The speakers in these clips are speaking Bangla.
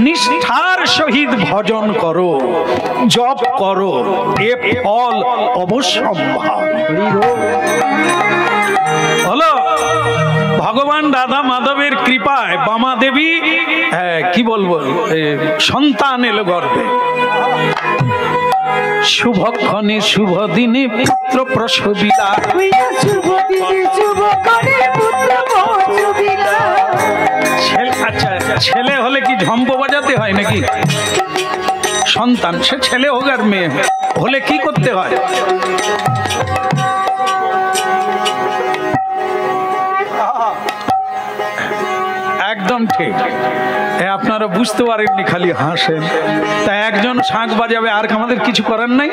নিষ্ঠার সহিত ভজন করো, জপ করো, এ ফল অবশ্যম্ভাবী। হলো ভগবান রাধা মাধবের কৃপায় বামা দেবী কি বলবো সন্তান এলো গর্ভে। শুভক্ষণে শুভ দিনে পুত্র প্রসবিলা, আচ্ছা ছেলে হলে কি ঝম্প বাজাতে হয় নাকি? সন্তান সে ছেলে হোক আর মেয়ে হলে কি করতে হয়? একদম ঠিক। আপনারা বুঝতে পারেননি, খালি হাসেন। তা একজন শাঁখ বাজাবে আর আমাদের কিছু করার নাই?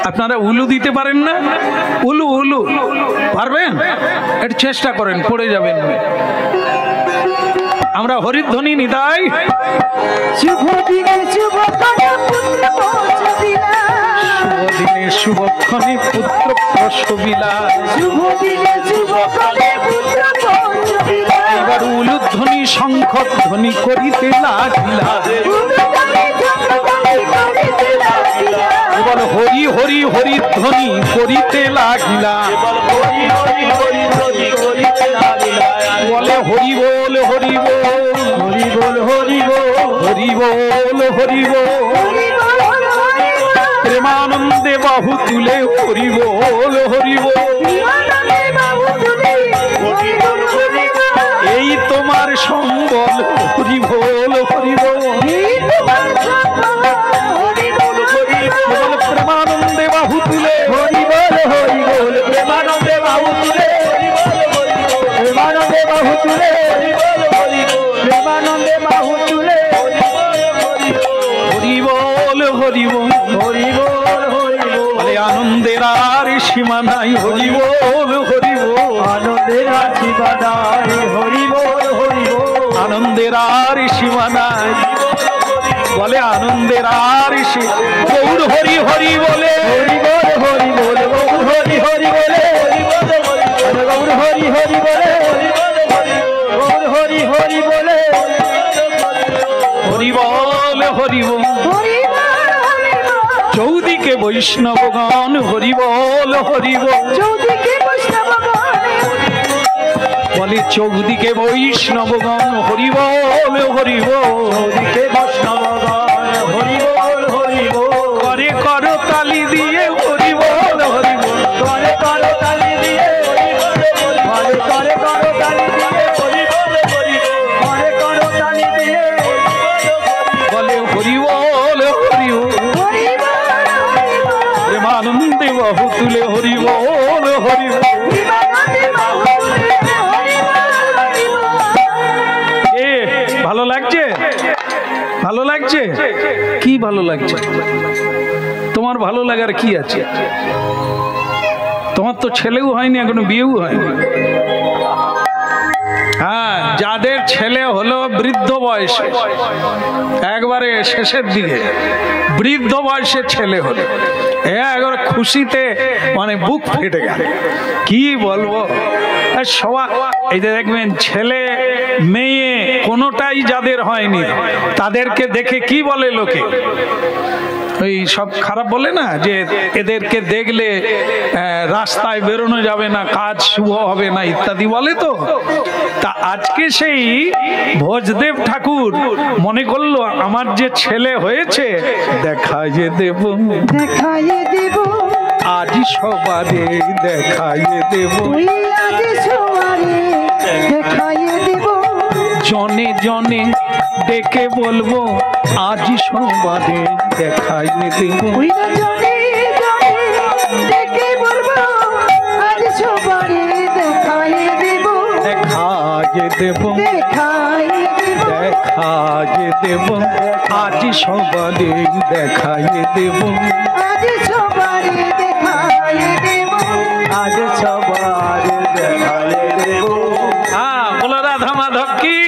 আপনারা উলু দিতে পারেন না? উলু উলু পারবেন? একটু চেষ্টা করেন, পড়ে যাবেন। আমরা হরিধ্বনি নিতাই। শুভ দিনে শুভক্ষণে পুত্র প্রসবিলা, এবার উলুধ্বনি শঙ্খ ধ্বনি করিতে লাগিলা, এবার হরি হরি হরি ধ্বনি করিতে লাগিলা, বলে হরি বল হরি বল হরি বল হরি বল হরি বল হরি বল, প্রেমানন্দে বাহু তুলে হরি বল হরি বল, এই তোমার সম্বল হরি বল হরি বল, প্রেমানন্দে বাহু তুলে হরি বল হরি বল, প্রেমানন্দে বাহু তুলে প্রেমানন্দে বাহু তুলে প্রেমানন্দে বাহু তুলে হরি বল হরি বল হরি বল হরি বল, আনন্দের আর সীমা নাই হরি বল হরি বল, আনন্দের আর সীমা নাই হরি বল হরি বল, আনন্দের আর সীমা নাই, বলে আনন্দের আর সীমা, গৌর হরি হরি বলে হরি বল হরি বল, গৌর হরি হরি বলে গৌর হরি হরি বলে গৌর হরি হরি বলে হরি বল হরি বল, চৌদিকে বৈষ্ণবগণ হরি বল হরি বল, বলে চৌদিকে বৈষ্ণবগণ হরি বল হরি বল, চৌদিকে বৈষ্ণবগণ হরি বল হরি বল, করে কর তালি দিয়ে হরি বল হরি বল, করে কর তালি দিয়ে করে কর তালি দিয়ে হরি বল হরি বল, করে কর তালি দিয়ে বলে হরি বল হরি বল, প্রেমানন্দে বাহু তুলে হরি বল হরি বল। ভালো লাগছে? ভালো লাগছে? কি ভালো লাগছে? তোমার ভালো লাগার কি আছে? তোমার তো ছেলেও হয়নি, এখনো বিয়েও হয়নি। হ্যাঁ, যাদের ছেলে হলো বৃদ্ধ বয়সে, একবারে শেষের দিকে বৃদ্ধ বয়সে ছেলে হলো, একবার খুশিতে মানে বুক ফেটে গেল। কি বলবো, সবাই এই যে দেখবেন ছেলে মেয়ে কোনোটাই যাদের হয়নি তাদেরকে দেখে কি বলে লোকে, ওই সব খারাপ বলে না যে এদেরকে দেখলে রাস্তায় বেরোনো যাবে না, কাজ শুভ হবে না ইত্যাদি বলে। তো তা আজকে সেই ভোজদেব ঠাকুর মনে করলো আমার যে ছেলে হয়েছে দেখাইয়ে দেব, দেখাইয়ে দেব আজ সবারে, দেখাইয়ে দেব দেখাইয়ে দেব, জনে জনে ডেকে বলবো আজ সবারে, দেখাইয়ে দেব জনে জনে ডেকে বলবো আজ সবারে, দেখাইয়ে দেব দেখাইয়ে দেব দেখাইয়ে দেব আজ সবারে, দেখাইয়ে দেব আজ সবারে, দেখাইয়ে দেব আজ সবারে, দেখাইয়ে দেব। হ্যাঁ, বলো রাধা মাধব কি।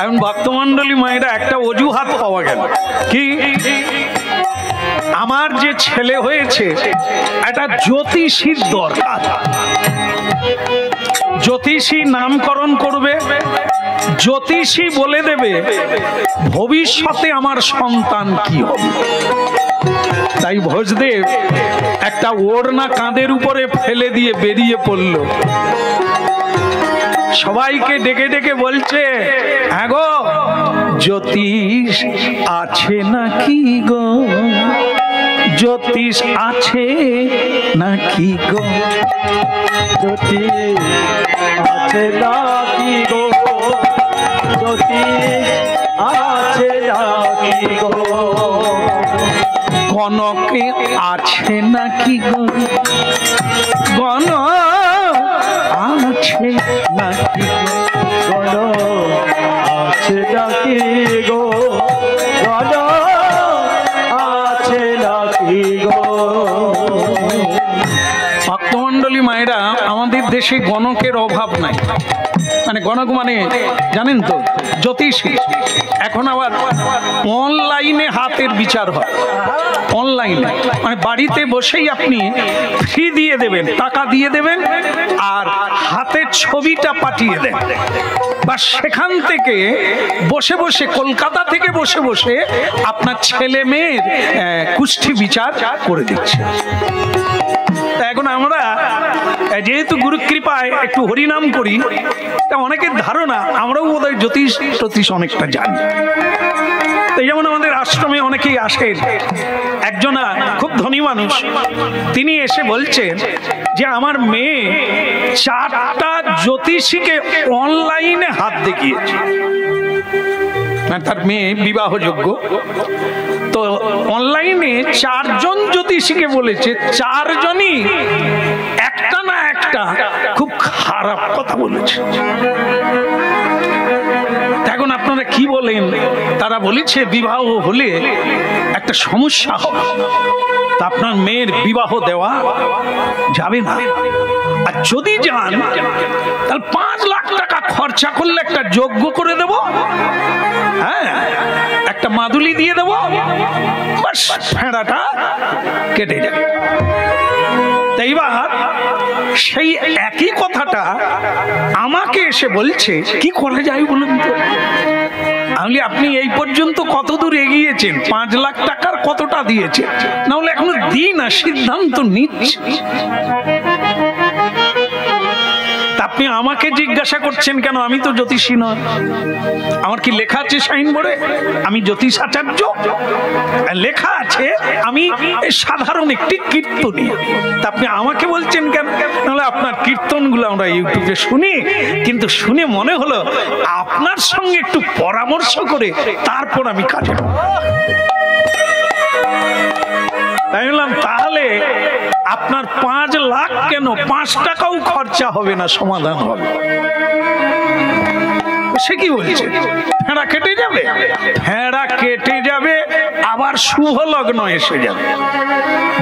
এখন ভক্তমন্ডলী মায়েরা একটা অজুহাত পাওয়া গেল, কি আমার যে ছেলে হয়েছে একটা জ্যোতিষীর দরকার, জ্যোতিষী নামকরণ করবে, জ্যোতিষী বলে দেবে ভবিষ্যতে আমার সন্তান কি হবে। তাই ভোজদেব একটা ওড়না কাঁধের উপরে ফেলে দিয়ে বেরিয়ে পড়ল। সবাইকে ডেকে ডেকে বলছে, হ্যাঁ গো, জ্যোতিষ আছে নাকি গো, জ্যোতিষ আছে নাকি গো, জ্যোতিষ আছে নাকি গো, জ্যোতিষ আছে নাকি গো, গণকে আছে নাকি গো, গণ আছে নাকি গো, গণ আছে নাকি গো, গণ আছে নাকি গো। ভক্তমণ্ডলী মায়েরা, আমাদের দেশে গণকের অভাব নাই। মানে গণক মানে জানেন তো, জ্যোতিষী। এখন আবার অনলাইনে হাতের বিচার হয়, অনলাইনে মানে বাড়িতে বসেই আপনি ফি দিয়ে দেবেন, টাকা দিয়ে দেবেন, আর হাতের ছবিটা পাঠিয়ে দেন, বা সেখান থেকে বসে বসে, কলকাতা থেকে বসে বসে আপনার ছেলে মেয়ের কুষ্ঠি বিচার করে দিচ্ছে। এখন আমরা যেহেতু গুরু কৃপায় একটু হরিনাম করি, তা অনেকের ধারণা আমরাও বোধহয় জ্যোতিষ অনেকটা জানি। তো যেমন আমাদের আশ্রমে অনেকেই আসেন, একজনা খুব ধনী মানুষ, তিনি এসে বলছেন যে আমার মেয়ে 4টা জ্যোতিষীকে অনলাইনে হাত দেখিয়েছে। তার মেয়ে বিবাহযোগ্য, তো অনলাইনে 4 জন জ্যোতিষীকে বলেছে, 4 জনই একটা না একটা খুব খারাপ কথা বলেছে। এখন আপনারা কি বলেন? তারা বলেছে বিবাহ হলে একটা সমস্যা হবে, তা আপনার মেয়ের বিবাহ দেওয়া যাবে না, আর যদি যান তাহলে 5 লাখ টাকা খরচা করলে একটা যজ্ঞ করে দেব, হ্যাঁ, একটা মাদুলি দিয়ে দেব, বাস ফেঁড়াটা কেটে যাবে। এইবার সেই একই কথাটা আমাকে এসে বলছে, কি করা যায় বলুন তো? আমি আপনি এই পর্যন্ত কত দূর এগিয়েছেন, 5 লাখ টাকার কতটা দিয়েছেন? না হলে এখনো দিই না, সিদ্ধান্ত নিচ্ছে। আপনি আমাকে জিজ্ঞাসা করছেন কেন? আমি তো জ্যোতিষী নয়। আমার কি লেখা আছে সাইন বোর্ডে আমি জ্যোতিষ আচার্য? লেখা আছে আমি সাধারণ একটি কীর্তনী। তা আপনি আমাকে বলছেন কেন? নাহলে আপনার কীর্তনগুলো আমরা ইউটিউবে শুনি, কিন্তু শুনে মনে হলো আপনার সঙ্গে একটু পরামর্শ করে তারপর আমি কাজে। তাই বললাম তাহলে আপনার 5 লাখ কেন, 5 টাকাও খরচা হবে না, সমাধান হবে। সে কি বলছে? ফেঁড়া কেটে যাবে? ফেঁড়া কেটে যাবে, আবার শুভ লগ্ন এসে যাবে।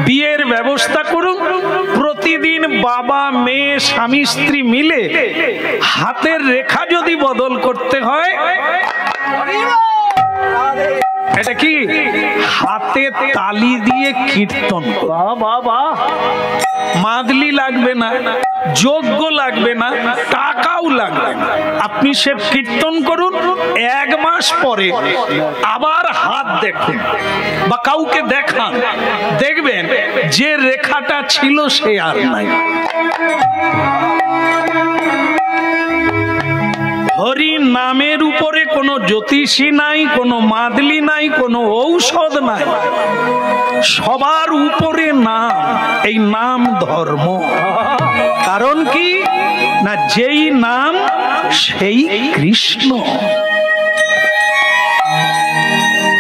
বিয়ের ব্যবস্থা করুন, প্রতিদিন বাবা মেয়ে স্বামী স্ত্রী মিলে হাতের রেখা যদি বদল করতে হয়, এটা কি হাতে তালি দিয়ে কীর্তন, মাদলি লাগবে না, যজ্ঞ লাগবে না, টাকাও লাগবে না। আপনি সে কীর্তন করুন, 1 মাস পরে আবার হাত দেখুন বা কাউকে দেখান, দেখবেন যে রেখাটা ছিল সে আর নাই। হরি নামের উপরে কোনো জ্যোতিষী নাই, কোনো মাদলি নাই, কোনো ঔষধ নাই, সবার উপরে নাম। এই নাম ধর্ম। কারণ কি না, যেই নাম সেই কৃষ্ণ।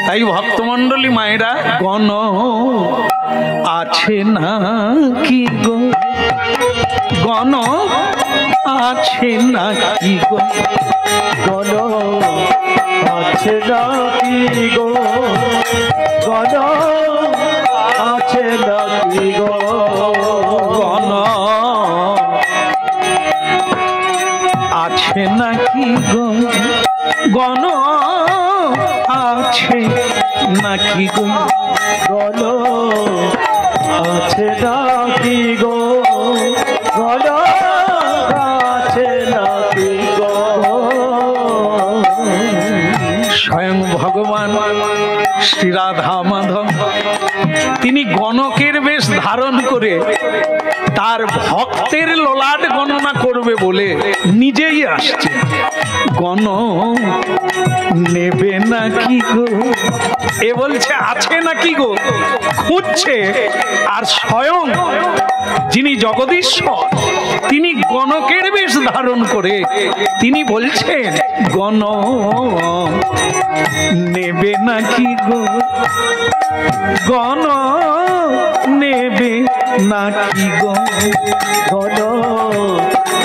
তাই ভক্তমণ্ডলী মায়েরা, গণ আছে না কি গো, গণ আছে না কি গো, গণ আছে নাকি গো, গণ আছে নাকি গো, গণ আছে নাকি গো, গণ আছে নাকি গো, গণ আছে নাকি গো, গণ আছে নাকি গো। স্বয়ং ভগবান শ্রী রাধা মাধব তিনি গণকের বেশ ধারণ করে তার ভক্তের ললাট গণনা করবে বলে নিজেই আসছে। গণ নেবে নাকি গো, এ বলছে আছে নাকি গো, খুঁজছে। আর স্বয়ং যিনি জগদীশ্বর তিনি গণকের বেশ ধারণ করে তিনি বলছেন গণ নেবে নাকি গো, গণ নেবে নাকি গো, গণ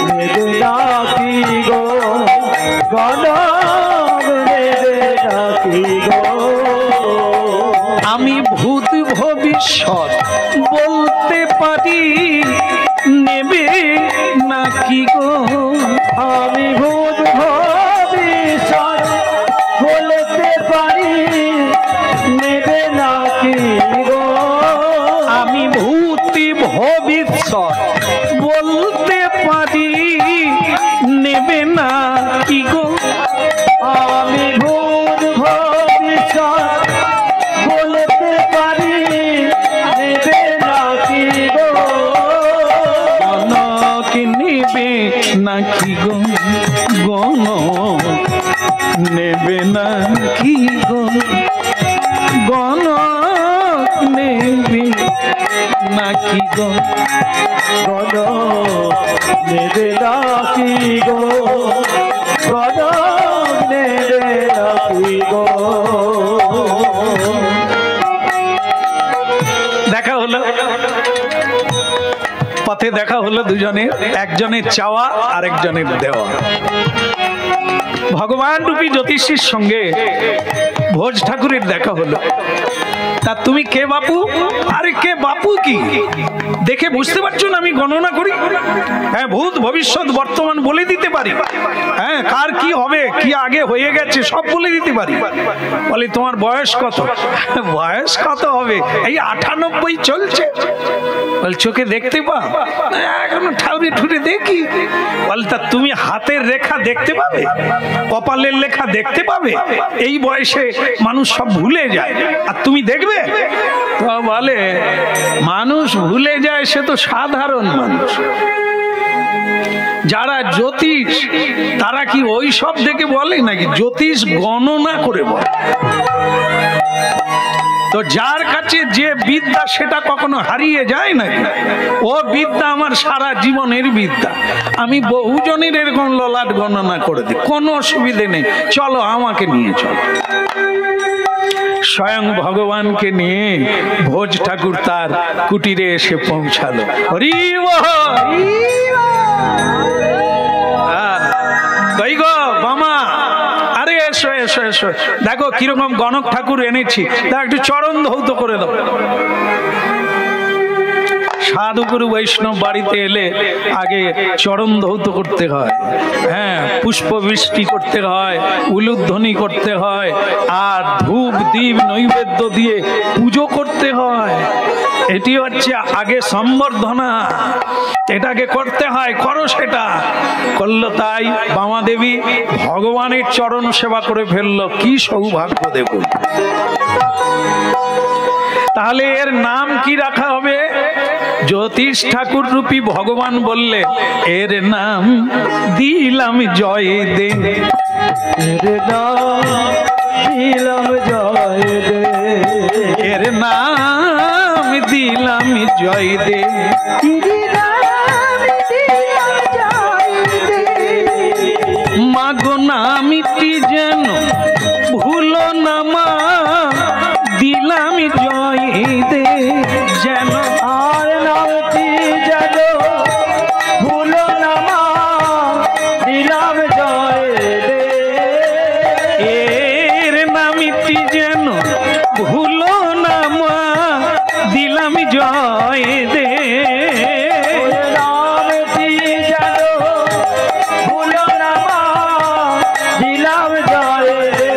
নেবে নাকি গো, গণ নেবে নাকি গো। আমি ভূত ভবিষ্যৎ বলতে পারি নেবে নাকি গো, আমি ভূত ভবিষ্যৎ বলতে পারি নেবে নাকি গো, আমি ভূত ভবিষ্যৎ বলতে পারি নেবে নাকি গো, আমি ভূত ভবিষ্যৎ বলতে পারি নেবে নাকি গো, গণক নেবে নাকি গো, গণক নেবে নাকি গো, গণক নেবে নাকি গো, গণ নেবে নাকি গো, গণ নেবে নাকি গো। দেখা হলো পথে, দেখা হলো দুজনের, একজনের চাওয়া আর একজনের দেওয়া। ভগবান রূপী জ্যোতিষীর সঙ্গে ভোজ ঠাকুরের দেখা হলো। তা তুমি কে বাপু? আরে কে বাপু কি দেখে বুঝতে পারছো না আমি গণনা করি? হ্যাঁ, ভূত ভবিষ্যৎ বর্তমান বলে দিতে পারি। হ্যাঁ, কার কি হবে, কি আগে হয়ে গেছে সব বলে দিতে পারি। বলে তোমার বয়স কত? বয়স কত হবে? এই 98 চলছে। বল চোখে দেখতে পাও? এখনো ঠাউরে ঠুরে দেখি। বল তা তুমি হাতের রেখা দেখতে পাবে, কপালের লেখা দেখতে পাবে? এই বয়সে মানুষ সব ভুলে যায়, আর তুমি দেখবে? তো বলে মানুষ ভুলে যায় সে তো সাধারণ মানুষ, যারা জ্যোতিষ তারা কি ওই সব দেখে বলে নাকি? জ্যোতিষ গণনা করে বলে। তো যার কাছে যে বিদ্যা সেটা কখনো হারিয়ে যায় নাকি? ও বিদ্যা আমার সারা জীবনের বিদ্যা। আমি বহুজনের এরকম ললাট গণনা করে দিই, কোনো অসুবিধে নেই, চলো আমাকে নিয়ে চলো। স্বয়ং ভগবানকে নিয়ে ভোজ ঠাকুর তার কুটিরে এসে পৌঁছালো। হরি বল। কই গো বামা? আরে এসো এসো এসো, দেখো কিরকম গণক ঠাকুর এনেছি, তা একটু চরণ ধৌত করে দাও। সাধুগুরু বৈষ্ণব বাড়িতে এলে আগে চরণ ধৌত করতে হয়, হ্যাঁ, পুষ্প বৃষ্টি করতে হয়, উলুধ্বনি করতে হয়, আর ধূপ দীপ নৈবেদ্য দিয়ে পুজো করতে হয়। এটি হচ্ছে আগে সম্বর্ধনা, এটাকে করতে হয়, করো। সেটা করলো, তাই বামা দেবী ভগবানের চরণ সেবা করে ফেললো। কি সৌভাগ্য দেখুন। তাহলে এর নাম কি রাখা হবে? জ্যোতিষ ঠাকুর রূপী ভগবান বললে এর নাম দিলাম জয় দে, এর নাম দিলাম জয় দে, এর নাম দিলাম জয় দে, মাগো নামিটি যেন ভুলো না মা, দিলাম জয় দে যেন, আর নামটি যেন ভুলো না মা, দিলাম জয় দে, এর নামিটি যেন ভুলো না মা, দিলাম জয় দে, নামটি যেন ভুলো না মা, দিলাম জয় দে,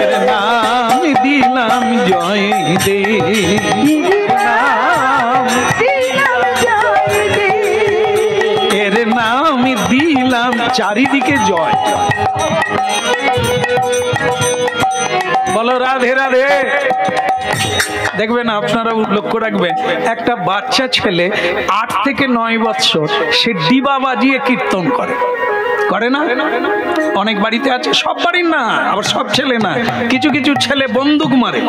এর নাম দিলাম জয় দে, এর নাম দিলাম, চারিদিকে জয়। রাধে রাধে। দেখবেন আপনারা লক্ষ্য রাখবেন, একটা বাচ্চা ছেলে 8 থেকে 9 বৎসর সে ডিবা বাজিয়ে কীর্তন করে, করে না? অনেক বাড়িতে আছে, সব বাড়ির না, আবার সব ছেলে না, কিছু কিছু ছেলে বন্দুক মারে।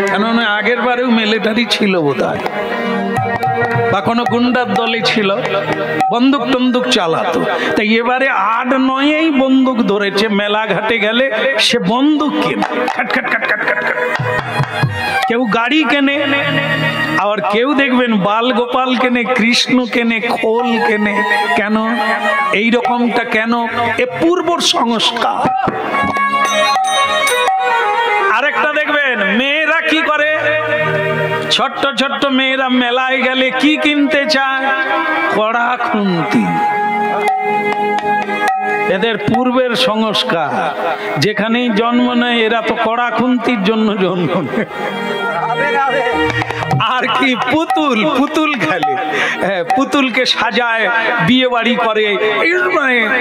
কেননা আগের বারেও মিলিটারি ছিল বোধহয়, বা কোনো গুন্ডার দলে ছিল, বন্দুক টন্দুক চালাতো। তাই এবারে 8-9 বন্দুক ধরেছে, মেলা ঘাটে গেলে সে বন্দুক কেনে, খাট খাট খাট খাট খাট খাট। কেউ গাড়ি কেনে, আবার কেউ দেখবেন বাল গোপাল কেনে, কৃষ্ণ কেনে, খোল কেনে। কেন এই রকমটা? কেন? এ পূর্ব সংস্কার। আরেকটা দেখবেন, মেয়েরা কি করে, ছোট্ট ছোট্ট মেয়েরা মেলায় গেলে কি কিনতে চায়? কড়া খুন্তি। এদের পূর্বের সংস্কার, যেখানেই জন্ম নেয় এরা তো কড়া খুন্তির জন্য জন্ম নেয়। আর কি পুতুল, পুতুল খেলে, পুতুলকে সাজায়, বিয়ে বাড়ি করে,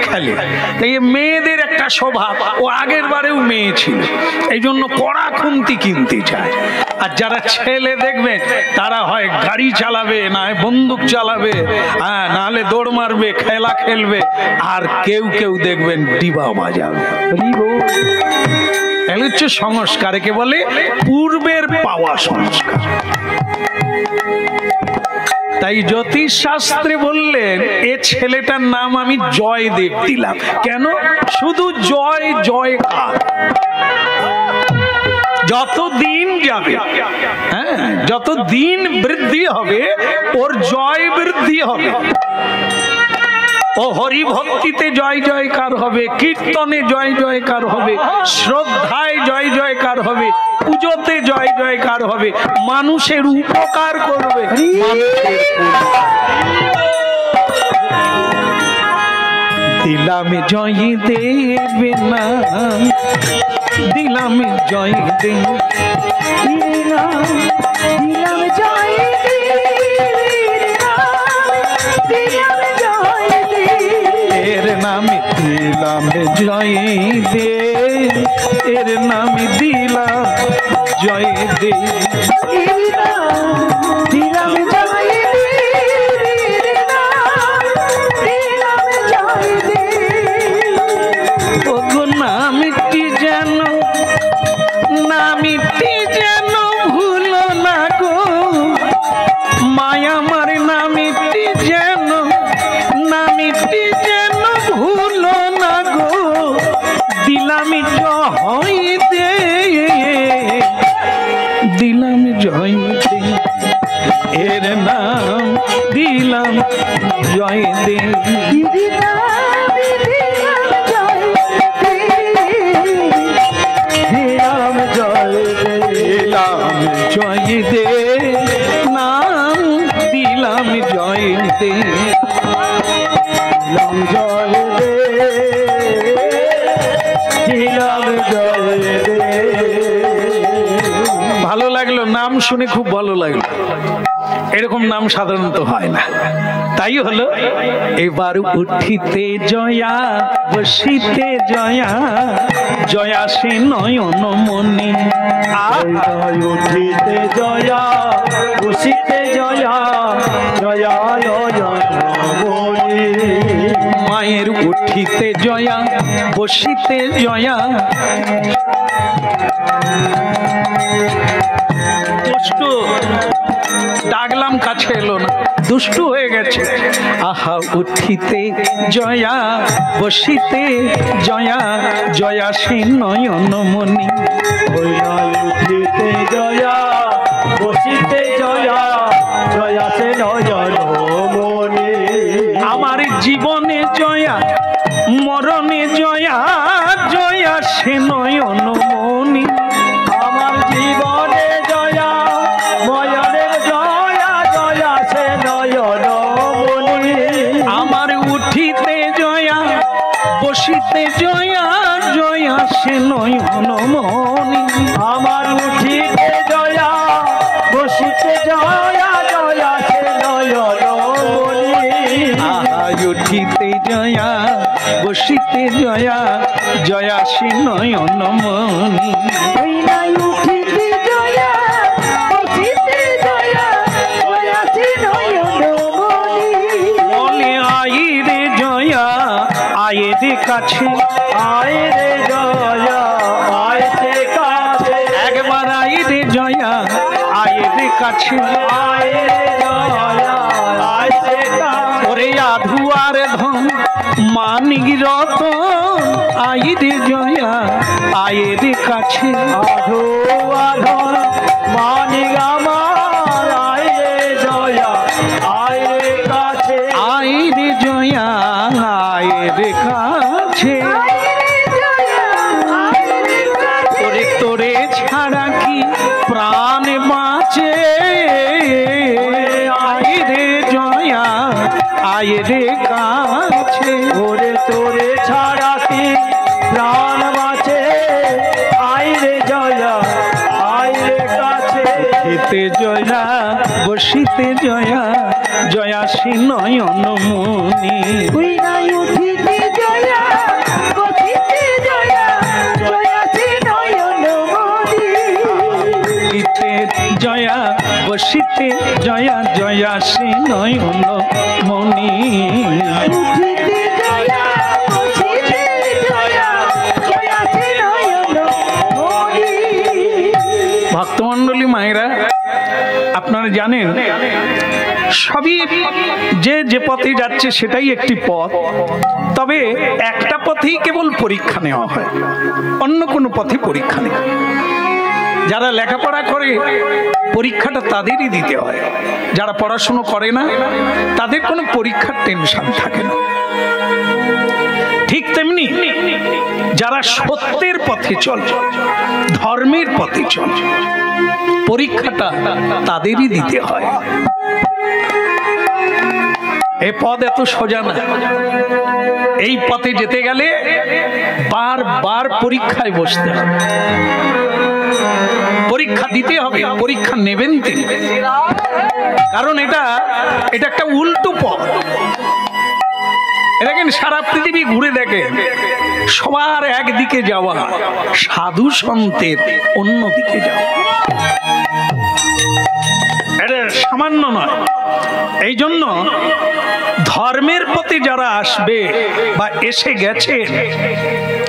খেলে। এই মেয়েদের একটা স্বভাব, ও আগের বারেও মেয়ে ছিল, এই জন্য কড়া খুন্তি কিনতে চায়। আর যারা ছেলে দেখবেন তারা হয় গাড়ি চালাবে, না হয় বন্দুক চালাবে, নাহলে দৌড় মারবে, খেলা খেলবে, আর কেউ কেউ দেখবেন ডিবা বাজাবে। এগুলো হচ্ছে সংস্কার, একে বলে পূর্বের পাওয়া সংস্কার। তাই জ্যোতিষ শাস্ত্রে বললেন এ ছেলেটার নাম আমি জয়দেব দিলাম। কেন? শুধু জয় জয়কার। যত দিন যাবে, হ্যাঁ, যত দিন বৃদ্ধি হবে ওর জয় বৃদ্ধি হবে। ও হরি ভক্তিতে জয় জয়কার হবে, কীর্তনে জয় জয়কার হবে, শ্রদ্ধায় জয় জয়কার হবে, পুজোতে জয় জয়কার হবে, মানুষের উপকার করবে। দিলাম জয় দেবে না, দিলাম জয় দেব, দিলাম জয় এর নামে দিলাম জয় দে, এর নামে দিলাম জয় দে, দিলাম জয় ওগো নামটি যেন, নামটি যেন ভুলো না গো, মায়া আমার নামটি যেন, নামটি যেন ভুলো না গো, দিলাম জয় দে, দিলাম জয় দে, এর নাম দিলাম জয় দে, দিলাম জয় দিলাম জয় দে, নাম দিলাম জয় দে, দিলাম জয় দে, দিলাম জয় দে। ভালো লাগলো, নাম শুনে খুব ভালো লাগলো। এরকম নাম সাধারণত হয় না। তাই হলো এবার উঠিতে জয়া, বসিতে জয়া, জয়া সে নয়ন মনি, উঠিতে জয়া, বসিতে জয়া, জয়া জয় মায়ের উঠিতে জয়া, বসিতে জয়া, কষ্ট ডাকলাম কাছে এলো না, দুষ্টু হয়ে গেছে। আহা উঠিতে জয়া, বসিতে জয়া, জয়া সে নয়ন মনি, উঠিতে জয়া, বসিতে জয়া, জয়া সে নয়ন মনি। আমার জীবনে জয়া, মরণে জয়া, জয়া সে নয়ন মনি, আমার জীবনে জয়া, ময়নের জয়া, জয়া সে নয়ন মনি। আমার উঠিতে জয়া, বসিতে জয়া, জয়া সে নয়ন মনি, আমার উঠিতে জয়া, বসিতে জয়া, জয়া সে নয়ন মনি। উঠিতে জয়া, বসিতে জয়া জয়াসী নয়ন মনি ওই নাই উঠিতে জয়া বসিতে জয়া জয়াসী নয়ন মনি বলে আই রে জয়া আয় রে কাছে আয় রে জয়া আয় সে কাছে একবার আই রে জয়া আয় রে কাছে আয় রে জয়া আয় সে কাছে ওরে আধুয়ার ধন মানিক রতন আই রে জয়া আয় রে কাছে আধো আধন মানিক আমার আয় রে জয়া আয় রে কাছে আই রে জয়া আয় রে কাছে ওরে তোরে ছাড়া কি প্রাণ বাঁচে আয় রে জয়া আয় রে কাছে ওরে তোরে ছাড়া কি প্রাণ বাঁচে আয় রে জয়া আয় রে কাছে উঠিতে জয়া বসিতে জয়া জয়াসী নয়ন মনি তুই নাই উঠিতে জয়া বসিতে জয়া জয়াসী নয়ন মনি উঠিতে জয়া বসিতে জয়া জয়াসী নয়ন মনি উঠিতে জয়া বসিতে জয়া জয়াসী নয়ন মনি ভক্তমণ্ডলী মায়েরা, আপনারা জানেন সবই যে যে পথে যাচ্ছে সেটাই একটি পথ, তবে একটা পথেই কেবল পরীক্ষা নেওয়া হয়, অন্য কোনো পথে পরীক্ষা নেই। যারা লেখাপড়া করে পরীক্ষাটা তাদেরই দিতে হয়, যারা পড়াশুনো করে না তাদের কোনো পরীক্ষার টেনশন থাকে না। ঠিক তেমনি যারা সত্যের পথে চলে, ধর্মের পথে চলে, পরীক্ষাটা তাদেরই দিতে হয়। এ পথ এত সোজা না, এই পথে যেতে গেলে বারবার পরীক্ষায় বসতে হবে, পরীক্ষা দিতে হবে, পরীক্ষা নেবেন তিনি, কারণ এটা একটা উল্টো পথ। দেখেন সারা পৃথিবী ঘুরে দেখেন, সবার একদিকে যাওয়া, সাধু সন্তের অন্যদিকে যাওয়া, এটা সামান্য নয়। এই জন্য ধর্মের পথে যারা আসবে বা এসে গেছে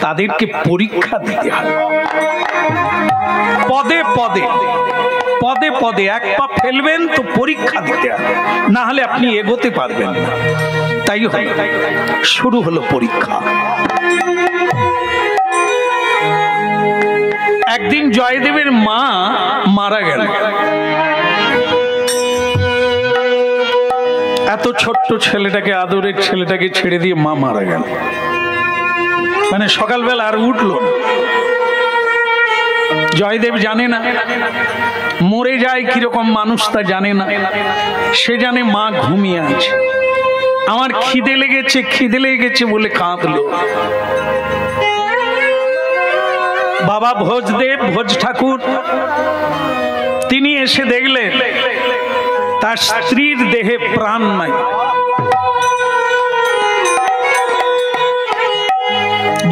তাদেরকে পরীক্ষা দিতে হবে, পদে পদে পদে পদে এক পা ফেলবেন তো পরীক্ষা দিতে হবে, না হলে আপনি এগোতে পারবেন না। তাই হলো শুরু হলো পরীক্ষা। একদিন জয়দেবের মা মারা গেল, এত ছোট্ট ছেলেটাকে, আদরের ছেলেটাকে ছেড়ে দিয়ে মা মারা গেল। মানে সকালবেলা আর উঠলো, জয়দেব জানে না মরে যায় কিরকম মানুষ তা জানে না, সে জানে মা ঘুমিয়ে আছে। আমার খিদে লেগেছে বলে কাঁদলো। বাবা ভোজদেব, ভোজ ঠাকুর, তিনি এসে দেখলেন তার স্ত্রীর দেহে প্রাণ নাই।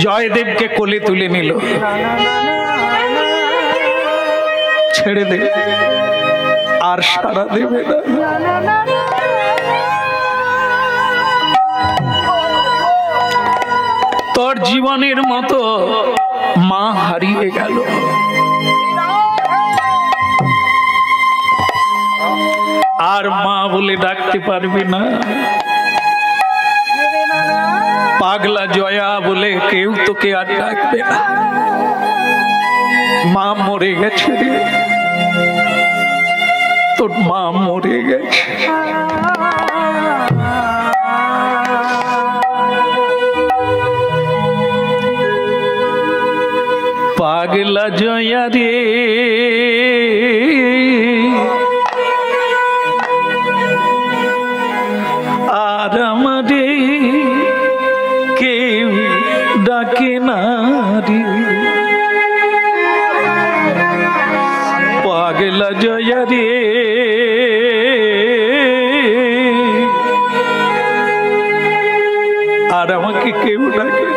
জয়দেবকে কোলে তুলে নিল, ছেড়ে দে, আর সারা দেবে না। তোর জীবনের মতো মা হারিয়ে গেল। আর মা বলে ডাকতে পারবে না, পাগলা জয়া বলে কেউ তোকে আর ডাকবে না। মা মরে গেছে রে, তোর মা মরে গেছে। পাগলা জয়া রে, আর আমারে কেউ ডাকে না রে। পাগলা জয়া রে, আর আমাকে কেউ ডাকে।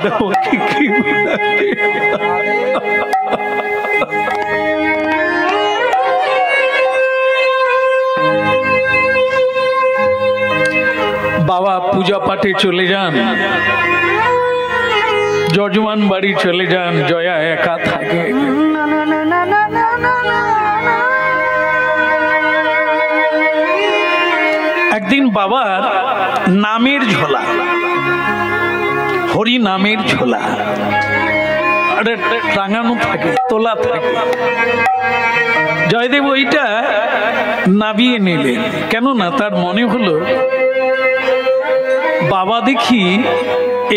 বাদমুখী কি বাবা পূজা পাঠে চলে যান, যজমান বাড়ি চলে যান, জয়া একা থাকে। একদিন বাবার নামের ঝোলা, হরি নামের ঝোলা টাঙানো থাকে, তোলা থাকে। জয়দেব ওইটা নাবিয়ে নিলেন, কেননা তার মনে হলো বাবা দেখি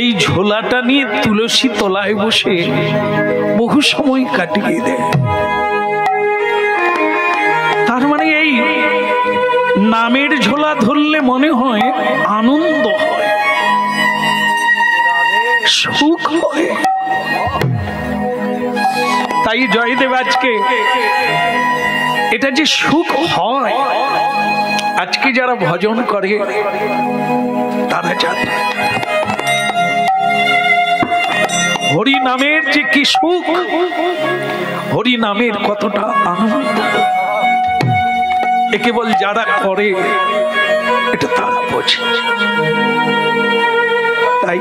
এই ঝোলাটা নিয়ে তুলসী তলায় বসে বহু সময় কাটিয়ে দেয়। তার মানে এই নামের ঝোলা ধরলে মনে হয় আনন্দ হয়, সুখ হয়। তাই জয়দেব আজকে এটা যে সুখ হয়, আজকে যারা ভজন করে তারা জানে হরি নামের যে কি সুখ, হরি নামের কতটা আনন্দ, এ কেবল যারা করে এটা তারা বোঝে। তাই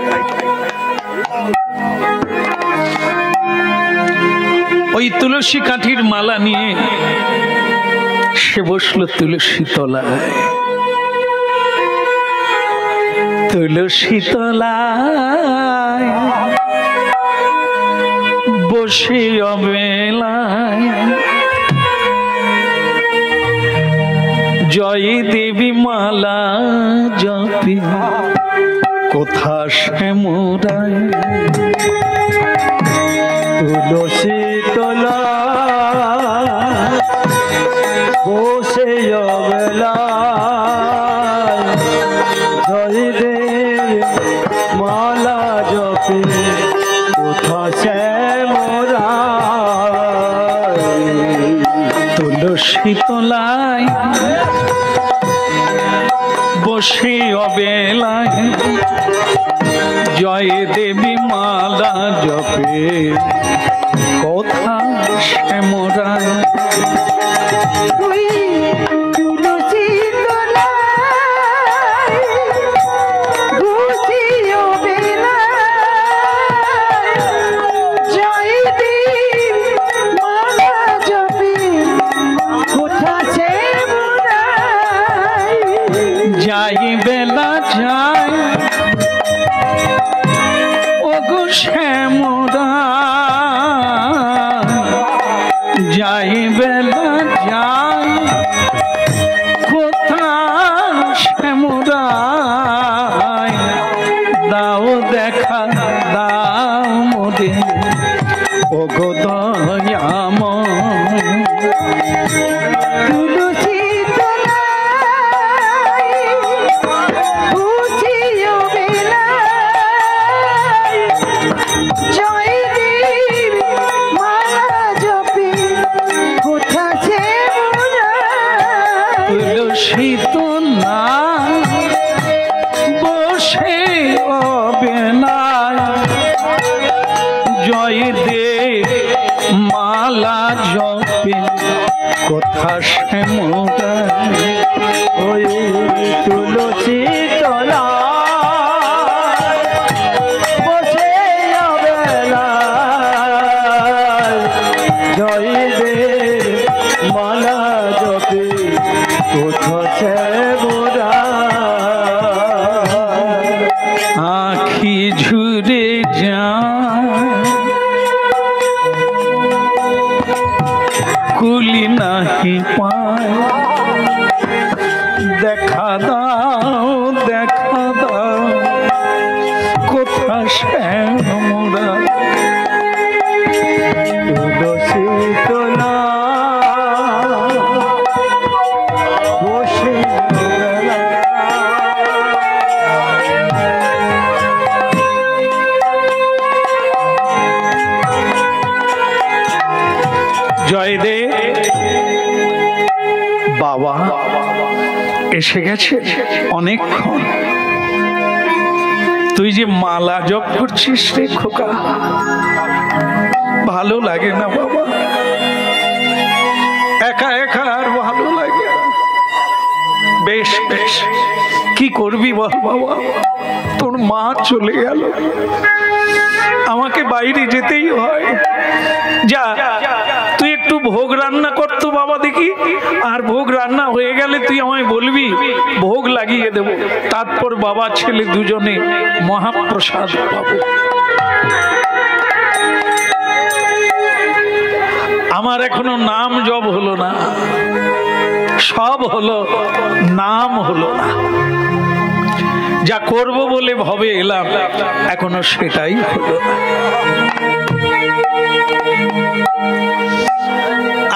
ওই তুলসী কাঠির মালা নিয়ে সে বসলো তুলসী তলায়। তুলসী তলায় বসে অবেলায় জয় দেবী মালা জপি কোথা শ্যামরায়। তুলসী তলা বসে অবেলায় জয় দেব মালা জপি কোথা শ্যামরায়। তুলসী তলায় বসে অবেলায় জয় দেবী মালা জপে কোথা শ্যামরায়। যাই বেলা যায় ওগো শ্যামরা, যাই বেলা যায় কোথা শ্যামরায়। দাও দেখা দাও মোরে ওগো দয়াময়। শীতলা বসে অবেলায় জয় দে মালা জপে কোথা শ্যামরায়। ওই তুলসী তলা বসে অবেলায় জয় দেব মালা জপে কোথা শ্যামরায়। আখি ঝুরে যায় কুলি নাহি পায়, দেখা দাও দেখা দাও কোথা শ্যামরায়। তুলসী তলা বসে জয়দেব বাবা এসে গেছে অনেকক্ষণ। তুই যে মালা জপ করছিস রে খোকা, ভালো লাগে না বাবা, একা একা আর ভালো লাগে। বেশ বেশ, কি করবি বল বাবা, তোর মা চলে গেল, আমাকে বাইরে যেতেই হয়। যা তুই একটু ভোগ রান্না করতো বাবা দেখি, আর ভোগ রান্না হয়ে গেলে তুই আমায় বলবি, ভোগ লাগিয়ে দেব, তারপর বাবা ছেলে দুজনে মহাপ্রসাদ পাবো। আমার এখনো নাম জপ হলো না, সব হলো, নাম হলো না। যা করব বলে ভবে এলাম, এখনো সেটাই হলো না।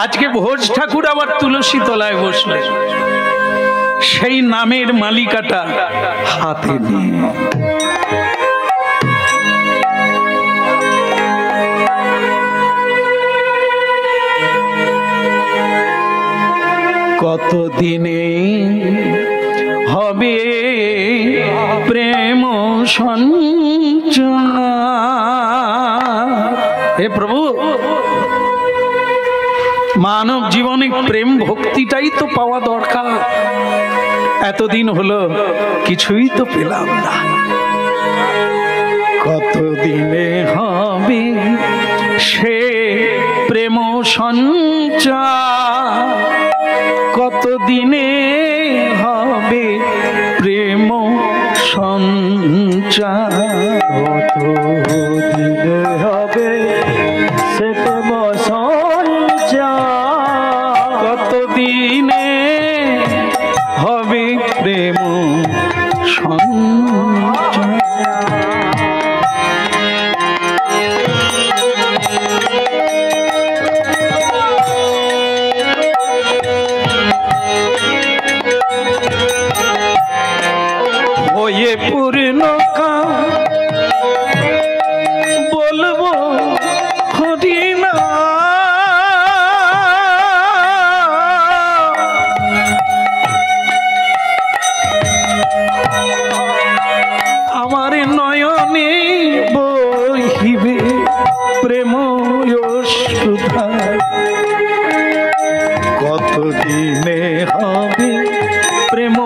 আজকে ভোজ ঠাকুর আবার তুলসী তলায় বসলে, সেই নামের মালিকাটা হাতে নিয়ে। কতদিনে হবে প্রেম সঞ্চার। হে প্রভু, মানব জীবনে প্রেম ভক্তিটাই তো পাওয়া দরকার। এতদিন হলো কিছুই তো পেলাম না। কতদিনে হবে সে প্রেম সঞ্চার, কতদিনে হবে প্রেম সঞ্চার, কতদিনে হবে সে প্রেম সঞ্চার, কতদিনে হবে প্রেম সঞ্চার। হয়ে পূর্ণ বলবো হরি না, আমার নয়নে বহিবে প্রেম সুধা। কতদিনে হবে প্রেম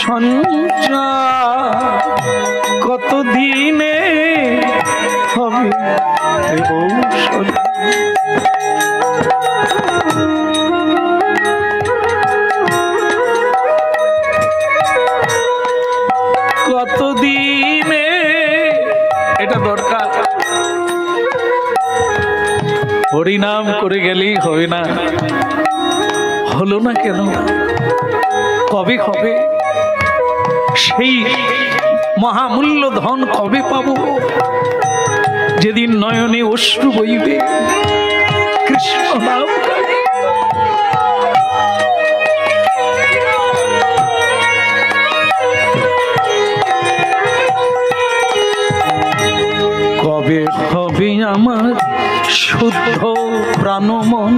সঞ্চার, কতদিনে হবে প্রেম কতদিনে, এটা দরকার। হরিনাম করে গেলেই হবে না, হলো না কেন, কবে হবে? সেই মহামূল্য ধন কবে পাবো? যেদিন নয়নে অশ্রু বইবে কৃষ্ণ নাম। কবে হবে আমার শুদ্ধ প্রাণমন,